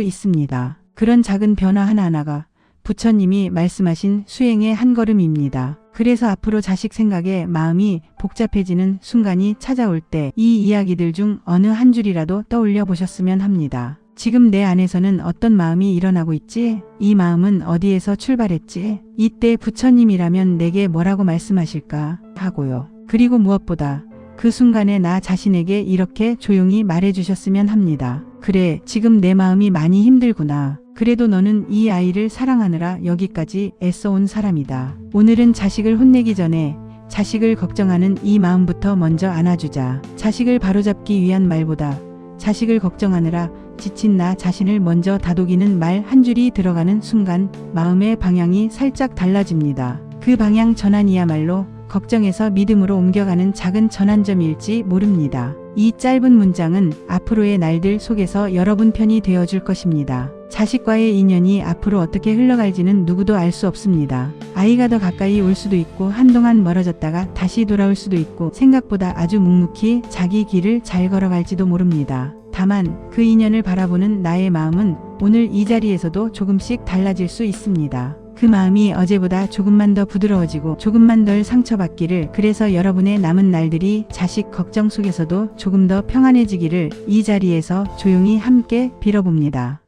있습니다. 그런 작은 변화 하나하나가 부처님이 말씀하신 수행의 한 걸음입니다. 그래서 앞으로 자식 생각에 마음이 복잡해지는 순간이 찾아올 때 이 이야기들 중 어느 한 줄이라도 떠올려 보셨으면 합니다. 지금 내 안에서는 어떤 마음이 일어나고 있지? 이 마음은 어디에서 출발했지? 이때 부처님이라면 내게 뭐라고 말씀하실까 하고요. 그리고 무엇보다 그 순간에 나 자신에게 이렇게 조용히 말해주셨으면 합니다. 그래, 지금 내 마음이 많이 힘들구나. 그래도 너는 이 아이를 사랑하느라 여기까지 애써온 사람이다. 오늘은 자식을 혼내기 전에 자식을 걱정하는 이 마음부터 먼저 안아주자. 자식을 바로잡기 위한 말보다 자식을 걱정하느라 지친 나 자신을 먼저 다독이는 말 한 줄이 들어가는 순간 마음의 방향이 살짝 달라집니다. 그 방향 전환이야말로 걱정에서 믿음으로 옮겨가는 작은 전환점일지 모릅니다. 이 짧은 문장은 앞으로의 날들 속에서 여러분 편이 되어줄 것입니다. 자식과의 인연이 앞으로 어떻게 흘러갈지는 누구도 알 수 없습니다. 아이가 더 가까이 올 수도 있고 한동안 멀어졌다가 다시 돌아올 수도 있고 생각보다 아주 묵묵히 자기 길을 잘 걸어갈지도 모릅니다. 다만 그 인연을 바라보는 나의 마음은 오늘 이 자리에서도 조금씩 달라질 수 있습니다. 그 마음이 어제보다 조금만 더 부드러워지고 조금만 덜 상처받기를, 그래서 여러분의 남은 날들이 자식 걱정 속에서도 조금 더 평안해지기를 이 자리에서 조용히 함께 빌어봅니다.